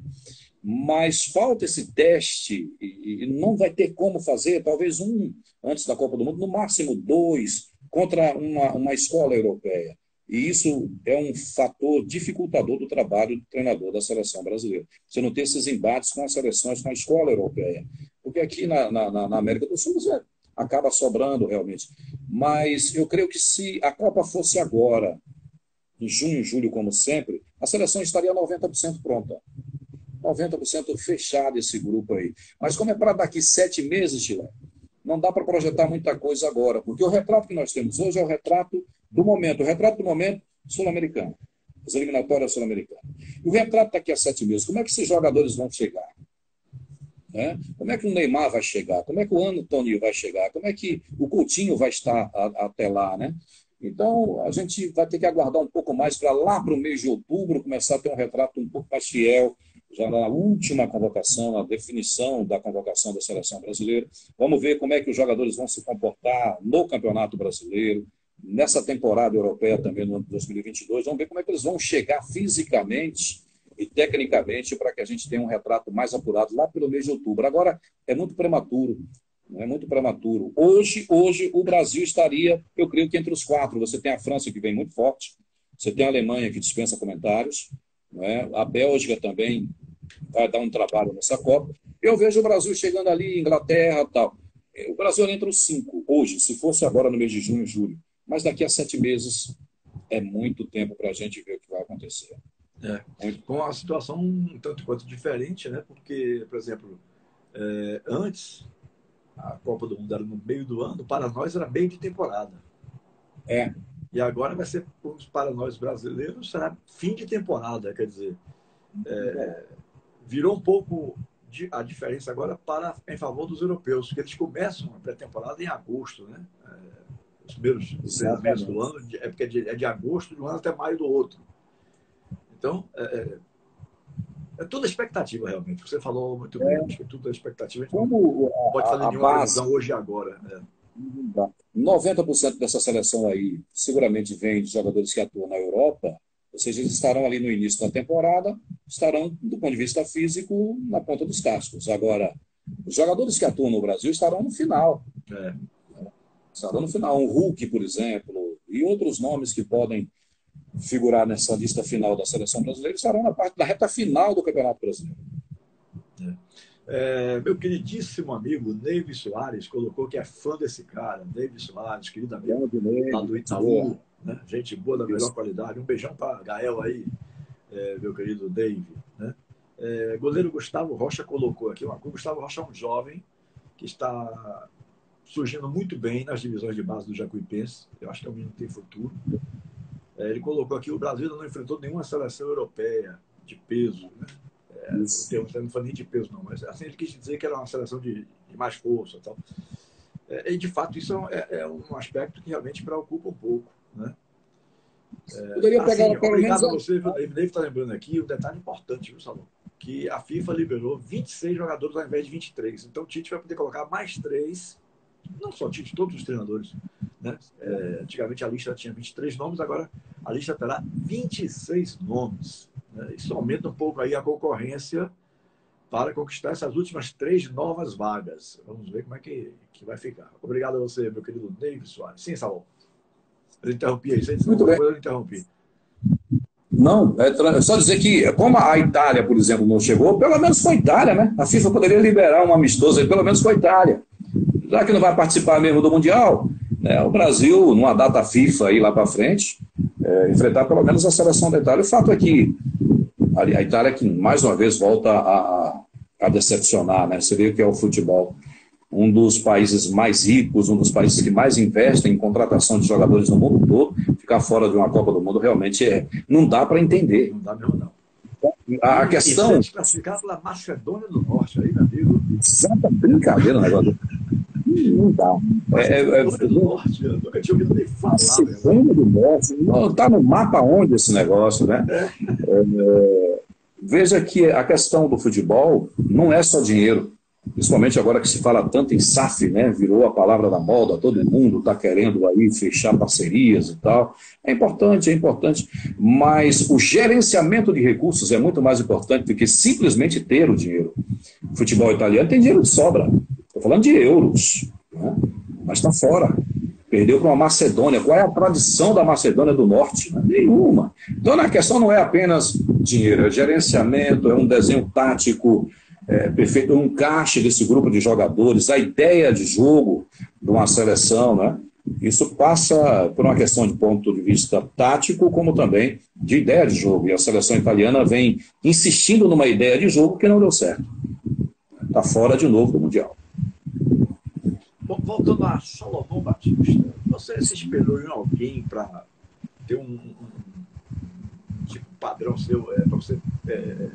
Mas falta esse teste e não vai ter como fazer, talvez um antes da Copa do Mundo, no máximo 2 contra uma escola europeia. E isso é um fator dificultador do trabalho do treinador da seleção brasileira. Você não ter esses embates com as seleções, com a escola europeia. Porque aqui na América do Sul você acaba sobrando realmente. Mas eu creio que se a Copa fosse agora, em junho, julho, como sempre, a seleção estaria 90% pronta. 90% fechado esse grupo aí. Mas como é para daqui 7 meses, Chile, não dá para projetar muita coisa agora, porque o retrato que nós temos hoje é o retrato do momento sul-americano, as eliminatórias sul-americanas. E o retrato daqui a 7 meses, como é que esses jogadores vão chegar? Né? Como é que o Neymar vai chegar? Como é que o Antony vai chegar? Como é que o Coutinho vai estar até lá? Né? Então, a gente vai ter que aguardar um pouco mais para lá para o mês de outubro começar a ter um retrato um pouco mais fiel, já na última convocação, a definição da convocação da seleção brasileira. Vamos ver como é que os jogadores vão se comportar no Campeonato Brasileiro, nessa temporada europeia também no ano de 2022. Vamos ver como é que eles vão chegar fisicamente e tecnicamente para que a gente tenha um retrato mais apurado lá pelo mês de outubro. Agora, é muito prematuro. É muito prematuro. Hoje o Brasil estaria, eu creio que entre os 4. Você tem a França, que vem muito forte, você tem a Alemanha, que dispensa comentários, não é? A Bélgica também vai dar um trabalho nessa Copa. Eu vejo o Brasil chegando ali, Inglaterra e tal. O Brasil entra os 5 hoje, se fosse agora no mês de junho, julho. Mas daqui a 7 meses é muito tempo para a gente ver o que vai acontecer. Com uma situação um tanto quanto diferente, né? Porque, por exemplo, antes a Copa do Mundo era no meio do ano, para nós era meio de temporada. E agora vai ser, para nós brasileiros, será fim de temporada, quer dizer, virou um pouco a diferença agora em favor dos europeus, porque eles começam a pré-temporada em agosto, né? Os primeiros meses do ano, porque é de agosto de um ano até maio do outro. Então, é toda expectativa, realmente. Você falou muito bem, acho que tudo é expectativa. Como pode fazer nenhuma previsão hoje e agora. 90% dessa seleção aí seguramente vem de jogadores que atuam na Europa, ou seja, eles estarão ali no início da temporada, estarão, do ponto de vista físico, na ponta dos cascos. Agora, os jogadores que atuam no Brasil estarão no final. Estarão no final. Um Hulk, por exemplo, e outros nomes que podem figurar nessa lista final da seleção brasileira estarão na parte da reta final do Campeonato Brasileiro. Meu queridíssimo amigo Neive Soares colocou que é fã desse cara. Neive Soares, querido amigo lá do Itaú, né? Gente boa da melhor qualidade. Um beijão para Gael aí, meu querido Neive, né? Goleiro Gustavo Rocha colocou aqui. O Gustavo Rocha é um jovem que está surgindo muito bem nas divisões de base do Jacuipense. Eu acho que é um menino que tem futuro. Ele colocou aqui: o Brasil não enfrentou nenhuma seleção europeia de peso, né? Não foi nem de peso, não, mas assim, ele quis dizer que era uma seleção de mais força. Tal. E, de fato, isso é um aspecto que realmente preocupa um pouco. Né? Poderia pegar assim, obrigado a você, o David está lembrando aqui um detalhe importante, viu, Salom? Que a FIFA liberou 26 jogadores ao invés de 23. Então, o Tite vai poder colocar mais 3, não só o Tite, todos os treinadores. Né? Antigamente a lista tinha 23 nomes, agora a lista terá 26 nomes. Né? Isso aumenta um pouco aí a concorrência para conquistar essas últimas 3 novas vagas. Vamos ver como é que vai ficar. Obrigado a você, meu querido David Soares. Sim, Salom. Eu interrompi aí, muito bem. Eu interrompi. Não, é só dizer que, como a Itália, por exemplo, não chegou, pelo menos com a Itália, né? A FIFA poderia liberar um amistoso aí, pelo menos com a Itália. Já que não vai participar mesmo do Mundial, né, o Brasil, numa data FIFA aí lá para frente, enfrentar pelo menos a seleção da Itália. O fato é que a Itália, que mais uma vez volta a decepcionar, né? Você vê o que é o futebol. Um dos países mais ricos, um dos países que mais investem em contratação de jogadores no mundo todo, ficar fora de uma Copa do Mundo realmente não dá para entender. Não dá mesmo, não. A questão... E classificado pela Macedônia do Norte aí, meu amigo. Exata brincadeira o negócio. Não dá. Macedônia do Norte, eu nunca tinha ouvido nem falar. Macedônia do Norte. Está no mapa onde esse negócio, né? Veja que a questão do futebol não é só dinheiro. Principalmente agora que se fala tanto em SAF, né? Virou a palavra da moda, todo mundo está querendo aí fechar parcerias e tal. É importante, mas o gerenciamento de recursos é muito mais importante do que simplesmente ter o dinheiro. O futebol italiano tem dinheiro de sobra. Estou falando de euros, né? Mas está fora. Perdeu para uma Macedônia. Qual é a tradição da Macedônia do Norte? Nenhuma. Então a questão não é apenas dinheiro, é gerenciamento, é um desenho tático perfeito, um encaixe desse grupo de jogadores, a ideia de jogo de uma seleção, né? Isso passa por uma questão de ponto de vista tático, como também de ideia de jogo. E a seleção italiana vem insistindo numa ideia de jogo que não deu certo. Está fora de novo do Mundial. Bom, voltando a Salomão Batista, você se espelhou em alguém para ter um tipo padrão seu para você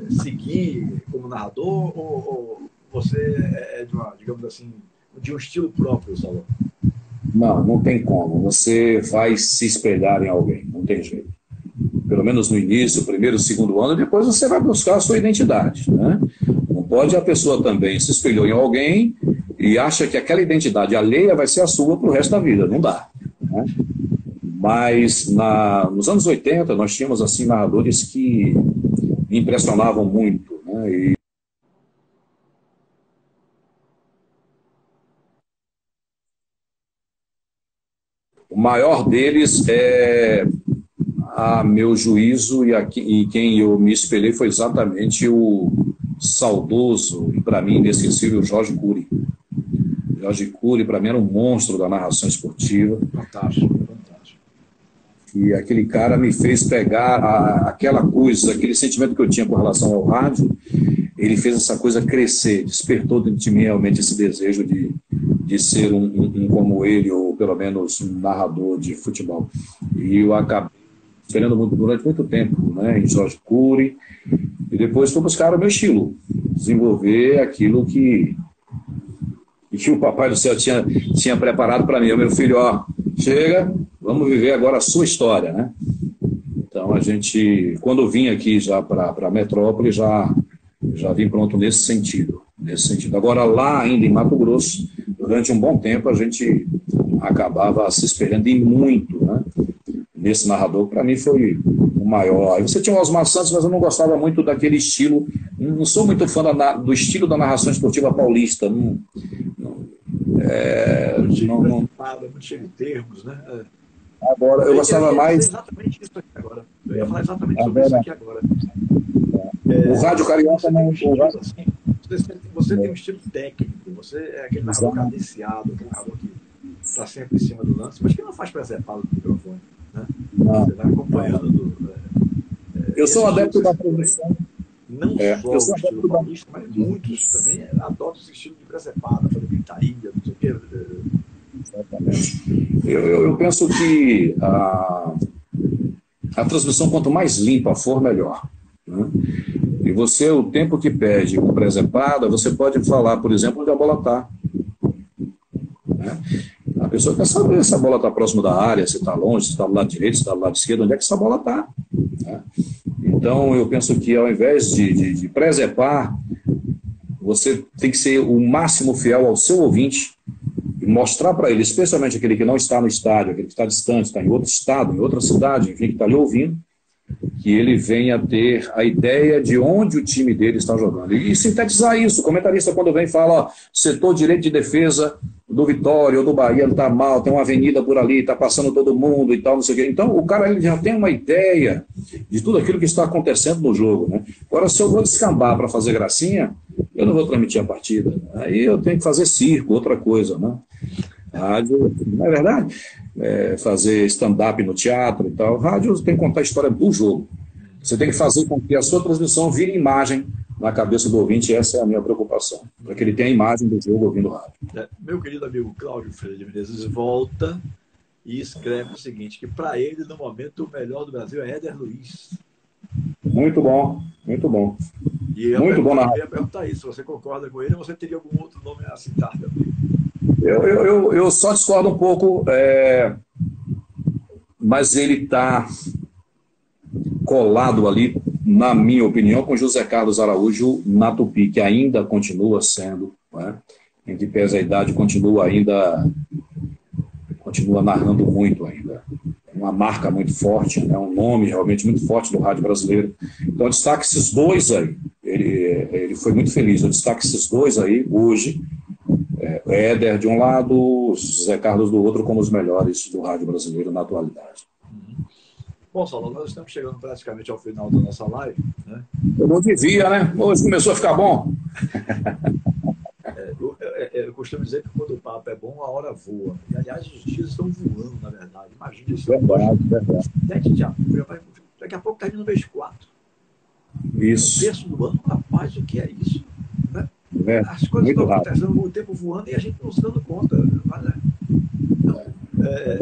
seguir como narrador, ou você é de uma, digamos assim, de um estilo próprio, Salomão? Não, não tem como. Você vai se espelhar em alguém, não tem jeito. Pelo menos no início, primeiro, segundo ano, depois você vai buscar a sua identidade, né? Não pode a pessoa também se espelhou em alguém e acha que aquela identidade alheia vai ser a sua para o resto da vida. Não dá, né? Mas nos anos 80 nós tínhamos assim narradores que me impressionavam muito, né? E o maior deles a meu juízo e quem eu me espelhei foi exatamente o saudoso e para mim inesquecível Jorge Cury. Jorge Cury para mim era um monstro da narração esportiva. Fantástico, fantástico. E aquele cara me fez pegar aquela coisa, aquele sentimento que eu tinha com relação ao rádio. Ele fez essa coisa crescer, despertou dentro de mim realmente esse desejo de ser um como ele, ou pelo menos um narrador de futebol. E eu acabei esperando durante muito tempo, né, em Jorge Cury, e depois fui buscar o meu estilo, desenvolver aquilo que o Papai do Céu tinha preparado para mim. Meu filho, ó, chega, vamos viver agora a sua história, né? Então a gente, quando eu vim aqui já para a metrópole, já vim pronto nesse sentido. Agora lá ainda em Mato Grosso, durante um bom tempo a gente acabava se espelhando em muito, né? Nesse narrador, para mim foi o maior. Aí você tinha o Osmar Santos, mas eu não gostava muito daquele estilo. Não sou muito fã do estilo da narração esportiva paulista. Não cheio de termos, né? Agora, eu gostava mais. Exatamente isso aqui agora. Eu ia falar exatamente sobre isso aqui agora. O rádio carioca não. Você tem um estilo técnico, você é aquele narrador cadenciado, aquele narrador que está sempre em cima do lance, mas que não faz preservado do microfone. Né? Você vai acompanhando. Eu sou um adepto da produção. Não só o estilo paulista, mas muitos também adotam esse estilo de preservada, fazer gritaria, não sei o quê. Exatamente. Eu penso que a transmissão, quanto mais limpa for, melhor. Né? E você, o tempo que perde com presepada, você pode falar, por exemplo, onde a bola está. Né? A pessoa quer saber se a bola está próximo da área, se está longe, se está do lado direito, se está do lado esquerdo, onde é que essa bola está. Né? Então, eu penso que ao invés de presepar, você tem que ser o máximo fiel ao seu ouvinte e mostrar para ele, especialmente aquele que não está no estádio, aquele que está distante, está em outro estado, em outra cidade, enfim, que está lhe ouvindo, que ele venha ter a ideia de onde o time dele está jogando. E sintetizar isso. O comentarista, quando vem, fala, ó, setor direito de defesa do Vitória ou do Bahia não está mal, tem uma avenida por ali, está passando todo mundo e tal, não sei o quê. Então, o cara ele já tem uma ideia de tudo aquilo que está acontecendo no jogo. Né? Agora, se eu vou descambar para fazer gracinha, eu não vou transmitir a partida. Aí eu tenho que fazer circo, outra coisa. Né? Rádio, não é verdade? Fazer stand-up no teatro e tal. Rádio tem que contar a história do jogo. Você tem que fazer com que a sua transmissão vire imagem na cabeça do ouvinte, e essa é a minha preocupação, para que ele tenha a imagem do jogo ouvindo rádio. Meu querido amigo Cláudio Freire de Menezes volta e escreve o seguinte, que para ele, no momento, o melhor do Brasil é Éder Luiz. Muito bom, muito bom. E eu ia perguntar isso, você concorda com ele ou você teria algum outro nome a citar também? Eu só discordo um pouco, mas ele está colado ali, na minha opinião, com José Carlos Araújo na Tupi, que ainda continua sendo, né, em que pesa a idade, continua narrando muito ainda. Uma marca muito forte, né, um nome realmente muito forte do rádio brasileiro. Então, eu destaco esses dois aí. Ele foi muito feliz. Eu destaco esses dois aí, hoje, Éder de um lado, José Carlos do outro, como os melhores do rádio brasileiro na atualidade. Bom, Saulo, nós estamos chegando praticamente ao final da nossa live. Né? Eu não devia, né? Hoje começou a ficar bom. Eu costumo dizer que quando o papo é bom, a hora voa. E, aliás, os dias estão voando, na verdade. Imagina isso. Verdade. 7 de abril, daqui a pouco termina o mês 4. Isso. O terço do ano, rapaz, o que é isso? Né? As coisas muito estão rápido. acontecendo, o tempo voando e a gente não se dando conta.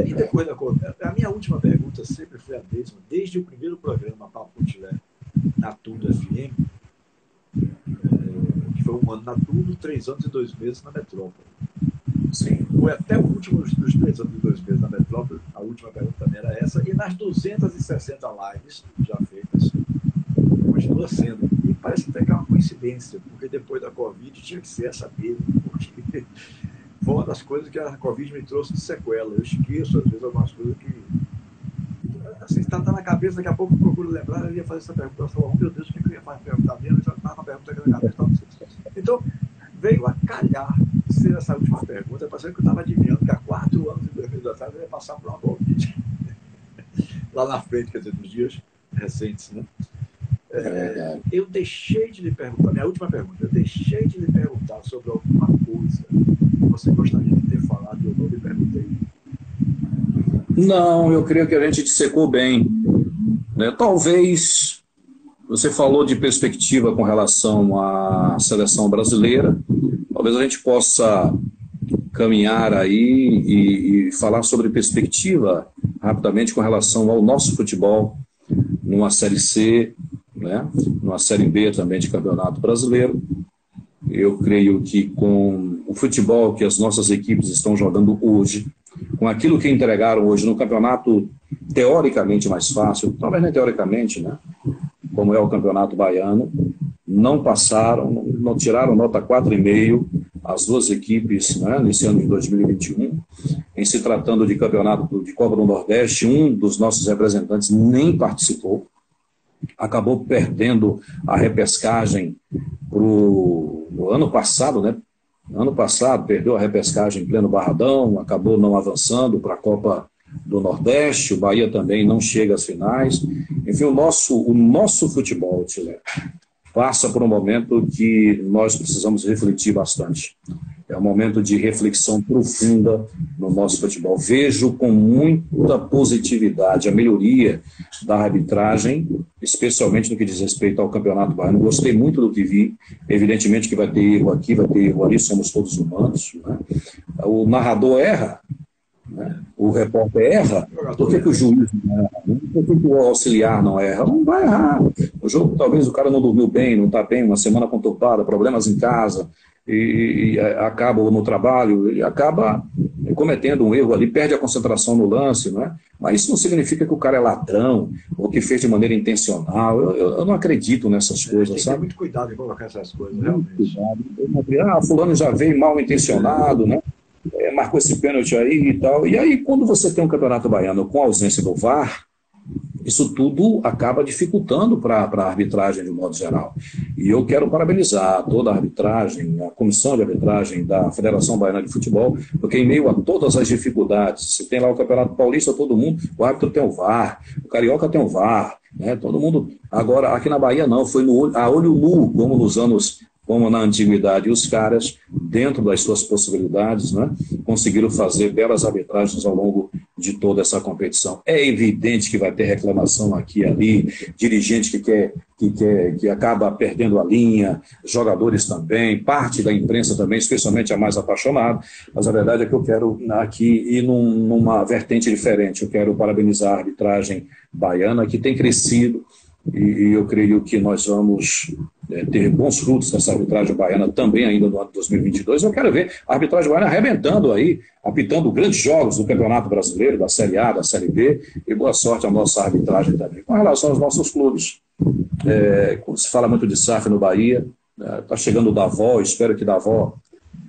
E depois a minha última pergunta sempre foi a mesma, desde o primeiro programa Papo Putilé na Tudo FM, que foi um ano na Tudo, 3 anos e 2 meses na Metrópole. Sim. Foi até o último dos 3 anos, 2 meses na Metrópole, a última pergunta também era essa, e nas 260 lives já feitas, continua sendo. E parece até que é uma coincidência, porque depois da Covid tinha que ser essa mesmo, porque foi uma das coisas que a Covid me trouxe de sequela. Eu esqueço, às vezes, algumas coisas que assim, está na cabeça, daqui a pouco eu procuro lembrar, eu ia fazer essa pergunta, eu falava, oh, meu Deus, o que eu ia perguntar mesmo? Eu já estava perguntando aqui na cabeça. Então, veio a calhar ser essa última pergunta, parecendo que eu estava adivinhando que há 4 anos e 2 meses atrás eu ia passar por uma Covid. Lá na frente, quer dizer, nos dias recentes, né? Eu deixei de lhe perguntar, minha última pergunta, eu deixei de lhe perguntar sobre alguma coisa que você gostaria de ter falado e eu não lhe perguntei. Não, eu creio que a gente dissecou bem, né? Talvez, você falou de perspectiva com relação à seleção brasileira, talvez a gente possa caminhar aí e falar sobre perspectiva rapidamente com relação ao nosso futebol numa Série C, né? Numa Série B também de Campeonato Brasileiro. Eu creio que com o futebol que as nossas equipes estão jogando hoje, com aquilo que entregaram hoje no campeonato teoricamente mais fácil, talvez nem teoricamente, né? Como é o Campeonato Baiano, não passaram, não tiraram nota 4,5 as duas equipes, né, nesse ano de 2021. Em se tratando de campeonato de Copa do Nordeste, um dos nossos representantes nem participou, acabou perdendo a repescagem no ano passado, né? Ano passado perdeu a repescagem em pleno Barradão, acabou não avançando para a Copa do Nordeste, o Bahia também não chega às finais. Enfim, o nosso futebol, Tilé, passa por um momento que nós precisamos refletir bastante. É um momento de reflexão profunda no nosso futebol. Vejo com muita positividade a melhoria da arbitragem, especialmente no que diz respeito ao Campeonato Baiano. Gostei muito do que vi. Evidentemente que vai ter erro aqui, vai ter erro ali, somos todos humanos, né? O narrador erra, né? O repórter erra. Por que o juiz não erra? Por que o auxiliar não erra? Não vai errar. O jogo, talvez o cara não dormiu bem, não está bem, uma semana conturbada, problemas em casa, e acaba no trabalho, e acaba cometendo um erro ali, perde a concentração no lance, não é? Mas isso não significa que o cara é ladrão, ou que fez de maneira intencional. Eu não acredito nessas coisas, tem que sabe? ter muito cuidado em colocar essas coisas, realmente. Fulano já veio mal intencionado, né? Marcou esse pênalti aí e tal. E aí, quando você tem um Campeonato Baiano com a ausência do VAR, isso tudo acaba dificultando para a arbitragem de um modo geral. E eu quero parabenizar toda a arbitragem, a comissão de arbitragem da Federação Baiana de Futebol, porque em meio a todas as dificuldades, se tem lá o Campeonato Paulista, todo mundo, o árbitro tem o VAR, o Carioca tem o VAR, né? Todo mundo. Agora, aqui na Bahia não, foi a olho nu, como na antiguidade, os caras, dentro das suas possibilidades, né, conseguiram fazer belas arbitragens ao longo de toda essa competição. É evidente que vai ter reclamação aqui e ali, dirigente que acaba perdendo a linha, jogadores também, parte da imprensa também, especialmente a mais apaixonada, mas a verdade é que eu quero aqui ir numa vertente diferente. Eu quero parabenizar a arbitragem baiana, que tem crescido, e eu creio que nós vamos ter bons frutos dessa arbitragem baiana também ainda no ano de 2022. Eu quero ver a arbitragem baiana arrebentando aí, apitando grandes jogos do Campeonato Brasileiro, da Série A, da Série B, e boa sorte à nossa arbitragem também. Com relação aos nossos clubes, se fala muito de SAF no Bahia, está chegando o Davó, espero que Davó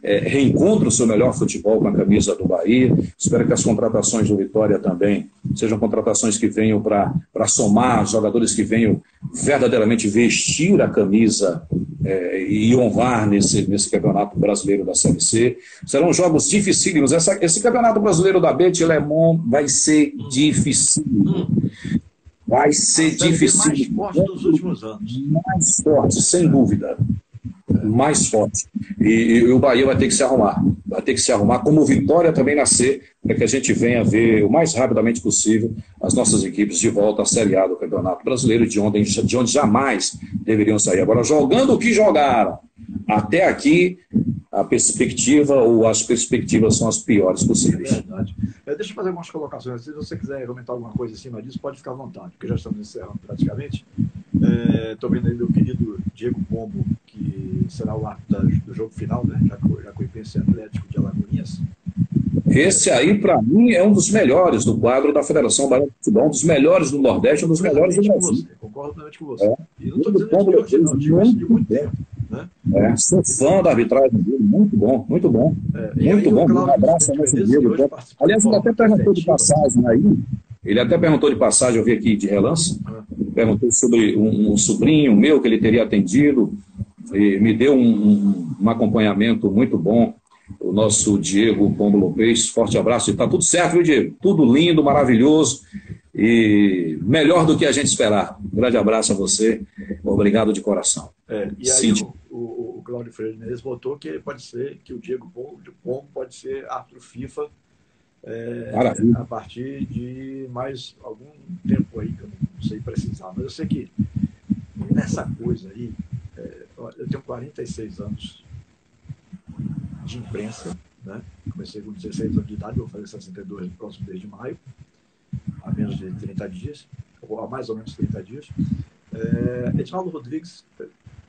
reencontre o seu melhor futebol com a camisa do Bahia. Espero que as contratações do Vitória também sejam contratações que venham para somar, jogadores que venham verdadeiramente vestir a camisa e honrar nesse Campeonato Brasileiro da Série C. Serão jogos dificílimos. Esse Campeonato Brasileiro da Bet Lemon vai ser dificílimo. Vai ser difícil. Mais forte dos últimos anos. Mais forte, sem dúvida. Mais forte. E o Bahia vai ter que se arrumar. Vai ter que se arrumar, como o Vitória também nascer, para que a gente venha ver o mais rapidamente possível as nossas equipes de volta à Série A do Campeonato Brasileiro, de onde jamais deveriam sair. Agora, jogando o que jogaram até aqui, a perspectiva ou as perspectivas são as piores possíveis. É verdade. Deixa eu fazer algumas colocações. Se você quiser comentar alguma coisa em cima disso, pode ficar à vontade, porque já estamos encerrando praticamente. Estou vendo aí meu querido Diego Pombo, que será o árbitro do jogo final, né? Jacuipense Atlético de Alagoinhas. Esse aí, para mim, é um dos melhores do quadro da Federação Baiana de Futebol, um dos melhores do Nordeste, um dos melhores do Brasil. Concordo plenamente com você. E não estou dizendo isso de hoje, não. Digo isso de muito tempo. Né? Sou fã da arbitragem dele, muito bom, muito bom. Muito bom, um abraço ao nosso Diego. Aliás, ele até perguntou de passagem aí, eu vi aqui de relance, perguntou sobre um sobrinho meu que ele teria atendido, e me deu um acompanhamento muito bom, o nosso Diego Pombo Lopes. Forte abraço. Está tudo certo, viu, Diego? Tudo lindo, maravilhoso e melhor do que a gente esperar. Um grande abraço a você, obrigado de coração. E aí o Cláudio Freire Menezes botou que pode ser que o Diego Pombo pode ser árbitro FIFA a partir de mais algum tempo aí, que eu não sei precisar, mas eu sei que nessa coisa aí, eu tenho 46 anos de imprensa, né? Comecei com 16 anos de idade, vou fazer 62 no próximo mês de maio, há menos de 30 dias, ou há mais ou menos 30 dias. Edinaldo Rodrigues,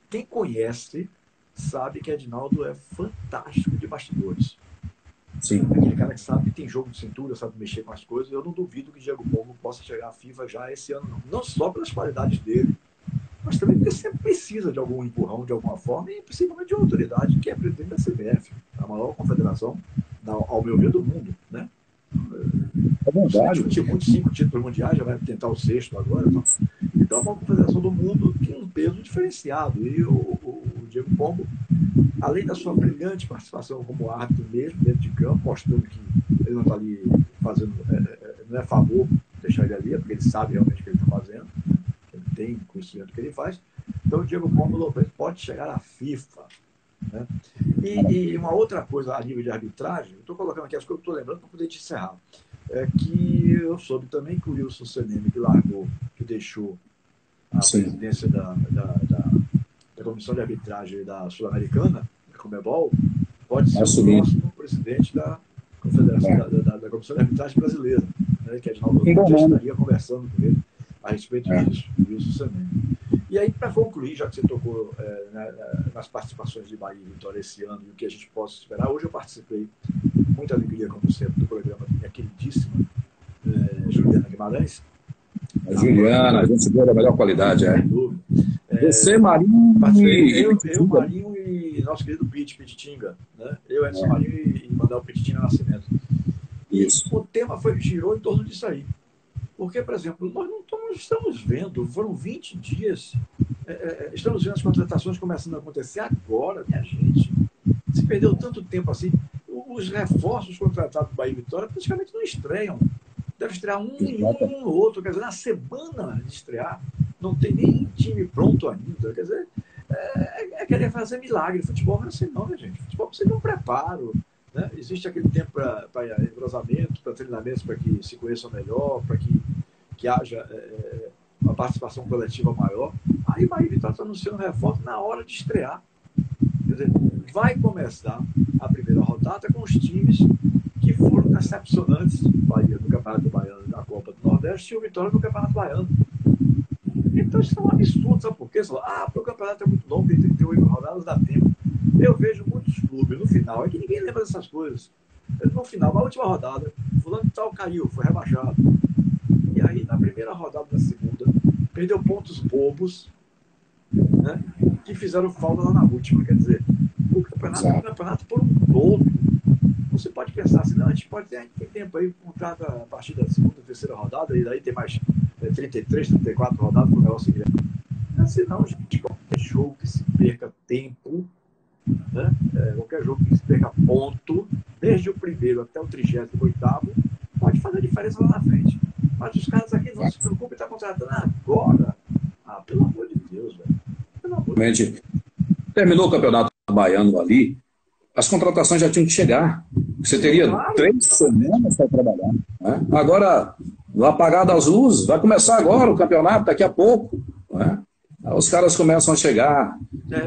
quem conhece sabe que Edinaldo é fantástico de bastidores. Sim. Aquele cara que sabe, tem jogo de cintura, sabe mexer com as coisas. Eu não duvido que Diego Pombo possa chegar à FIFA já esse ano, não só pelas qualidades dele, mas também porque sempre precisa de algum empurrão de alguma forma, e principalmente de uma autoridade que é presidente da CBF, a maior confederação, ao meu ver, do mundo, né? É verdade. Discutiu muito 5 títulos mundiais, já vai tentar o 6º agora. Então é uma confederação do mundo que tem um peso diferenciado. E o Diego Pombo, além da sua brilhante participação como árbitro mesmo, dentro de campo, mostrando que ele não está ali fazendo, não é favor deixar ele ali, porque ele sabe realmente o que ele está fazendo, ele tem conhecimento do que ele faz. Então o Diego Pombo Lopes pode chegar à FIFA. Né? E uma outra coisa a nível de arbitragem, eu estou colocando aqui as coisas que eu estou lembrando para poder te encerrar, é que eu soube também que o Wilson Seneme, que deixou a presidência da Comissão de Arbitragem da Sul-Americana, da Comebol, pode ser o próximo presidente da Confederação da Comissão de Arbitragem Brasileira, né, que a Edinaldo Rodrigues estaria conversando com ele a respeito disso, o Wilson Seneme. E aí, para concluir, já que você tocou nas participações de Bahia e Vitória esse ano e o que a gente possa esperar, hoje eu participei com muita alegria, como sempre, do programa da minha queridíssima Juliana Guimarães. Juliana, a gente vê da melhor qualidade, Você, Marinho, eu, Marinho e nosso querido Pititinga, né? Eu, Edson Marinho e Manuel Pititinga Nascimento. Isso. O tema girou em torno disso aí. Porque, por exemplo, nós não estamos vendo, foram 20 dias, estamos vendo as contratações começando a acontecer agora, minha gente. Se perdeu tanto tempo assim, os reforços contratados do Bahia e Vitória praticamente não estreiam. Deve estrear um ou outro, quer dizer, na semana de estrear, não tem nem time pronto ainda, quer dizer, querer fazer milagre. Futebol não é assim não, né, gente? Futebol precisa de um preparo. Né? Existe aquele tempo para entrosamento, para treinamentos, para que se conheçam melhor, para que haja uma participação coletiva maior. Aí o Bahia está anunciando reforço na hora de estrear. Quer dizer, vai começar a primeira rodada com os times que foram decepcionantes, Bahia no Campeonato Baiano e na Copa do Nordeste e o Vitória no Campeonato Baiano. Então isso é um absurdo, sabe por quê? Você fala, porque o campeonato é muito longo, tem 38 rodadas, dá tempo. Eu vejo muitos clubes no final, é que ninguém lembra dessas coisas. No final, na última rodada, fulano de tal caiu, foi rebaixado. E aí, na primeira rodada da segunda, perdeu pontos bobos, né, que fizeram falta lá na última. Quer dizer, o campeonato é um campeonato por um todo. Você pode pensar assim, não, a gente tem tempo aí, contrata a partir da segunda, terceira rodada, e daí tem mais 33, 34 rodadas para o negócio grande. Não é assim não, gente. Qualquer jogo que se perca tempo, né? Qualquer jogo que se perca ponto, desde o primeiro até o 38º, pode fazer diferença lá na frente. Mas os caras aqui não se preocupam e estão contratando agora. Pelo amor de Deus, velho. Pelo amor de Deus. Terminou o Campeonato Baiano ali, as contratações já tinham que chegar. Você teria 3 semanas para trabalhar. Né? Agora, no apagar das luzes, vai começar agora o campeonato, daqui a pouco. Né? Os caras começam a chegar.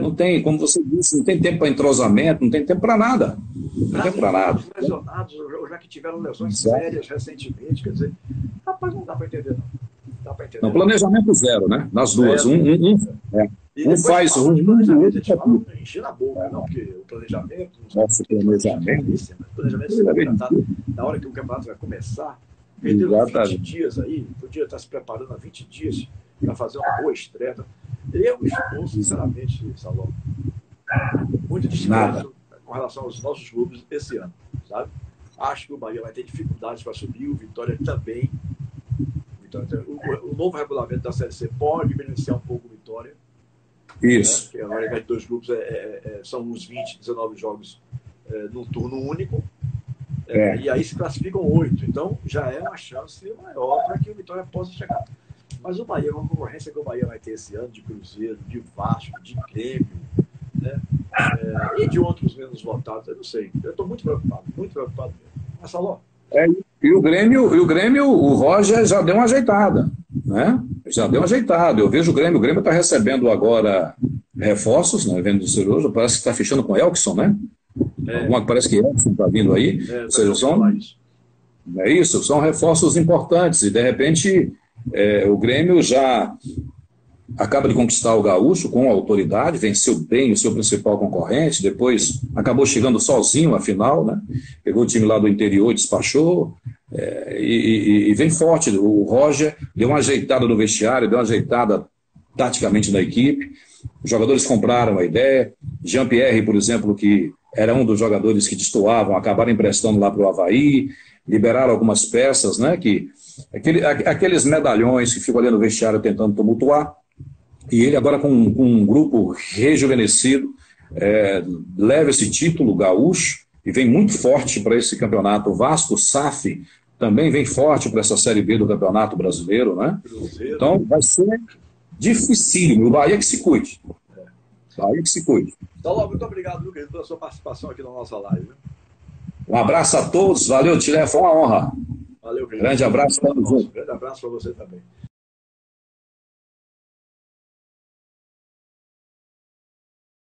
Não tem, como você disse, não tem tempo para entrosamento, não tem tempo para nada. Não tem para nada. Os lesionados, ou já que tiveram lesões sérias recentemente, quer dizer, rapaz, não dá para entender, não. Não dá para entendendo? Não, planejamento zero, né? Nas duas. Um faz um planejamento, a gente fala encher na boca, não, porque o planejamento. Nosso planejamento. O planejamento você vai tratar na hora que o campeonato vai começar. Perdeu 20 dias aí, podia estar se preparando há 20 dias para fazer uma boa estreia. Eu estou, sinceramente, Salom, muito descrente com relação aos nossos clubes esse ano, sabe? Acho que o Bahia vai ter dificuldades para subir, o Vitória também. O novo regulamento da Série C pode beneficiar um pouco o Vitória. Isso. Né? Que agora, ao invés de 2 grupos, são uns 20, 19 jogos num turno único. E aí se classificam 8. Então, já é uma chance maior para que o Vitória possa chegar. Mas o Bahia, uma concorrência que o Bahia vai ter esse ano de Cruzeiro, de Vasco, de Grêmio, né? E de outros menos votados, eu não sei. Eu estou muito preocupado mesmo. Mas, Saló. E o Grêmio, o Roger já deu uma ajeitada, né? Já deu uma ajeitada. Eu vejo o Grêmio está recebendo agora reforços, né? Vendo do Cerujo, parece que está fechando com o Elkson, né? Parece que Elkson está vindo aí. Ou seja, são reforços importantes. E, de repente, o Grêmio já acaba de conquistar o Gaúcho com autoridade, venceu bem o seu principal concorrente, depois acabou chegando sozinho à final, né? Pegou o time lá do interior, despachou, e vem forte. O Roger deu uma ajeitada no vestiário, deu uma ajeitada taticamente na equipe, os jogadores compraram a ideia. Jean-Pierre, por exemplo, que era um dos jogadores que destoavam, acabaram emprestando lá para o Avaí, liberaram algumas peças, né? Aqueles medalhões que ficam ali no vestiário tentando tumultuar. E ele agora com um grupo rejuvenescido, leva esse título gaúcho e vem muito forte para esse campeonato. O Vasco, SAF, também vem forte para essa Série B do Campeonato Brasileiro, né? Então vai ser dificílimo. O Bahia que se cuide. Bahia que se cuide. Então, muito obrigado, meu querido, pela sua participação aqui na nossa live. Um abraço a todos. Valeu, Tilé. Foi uma honra. Valeu, querido. Grande abraço. Grande abraço para você também.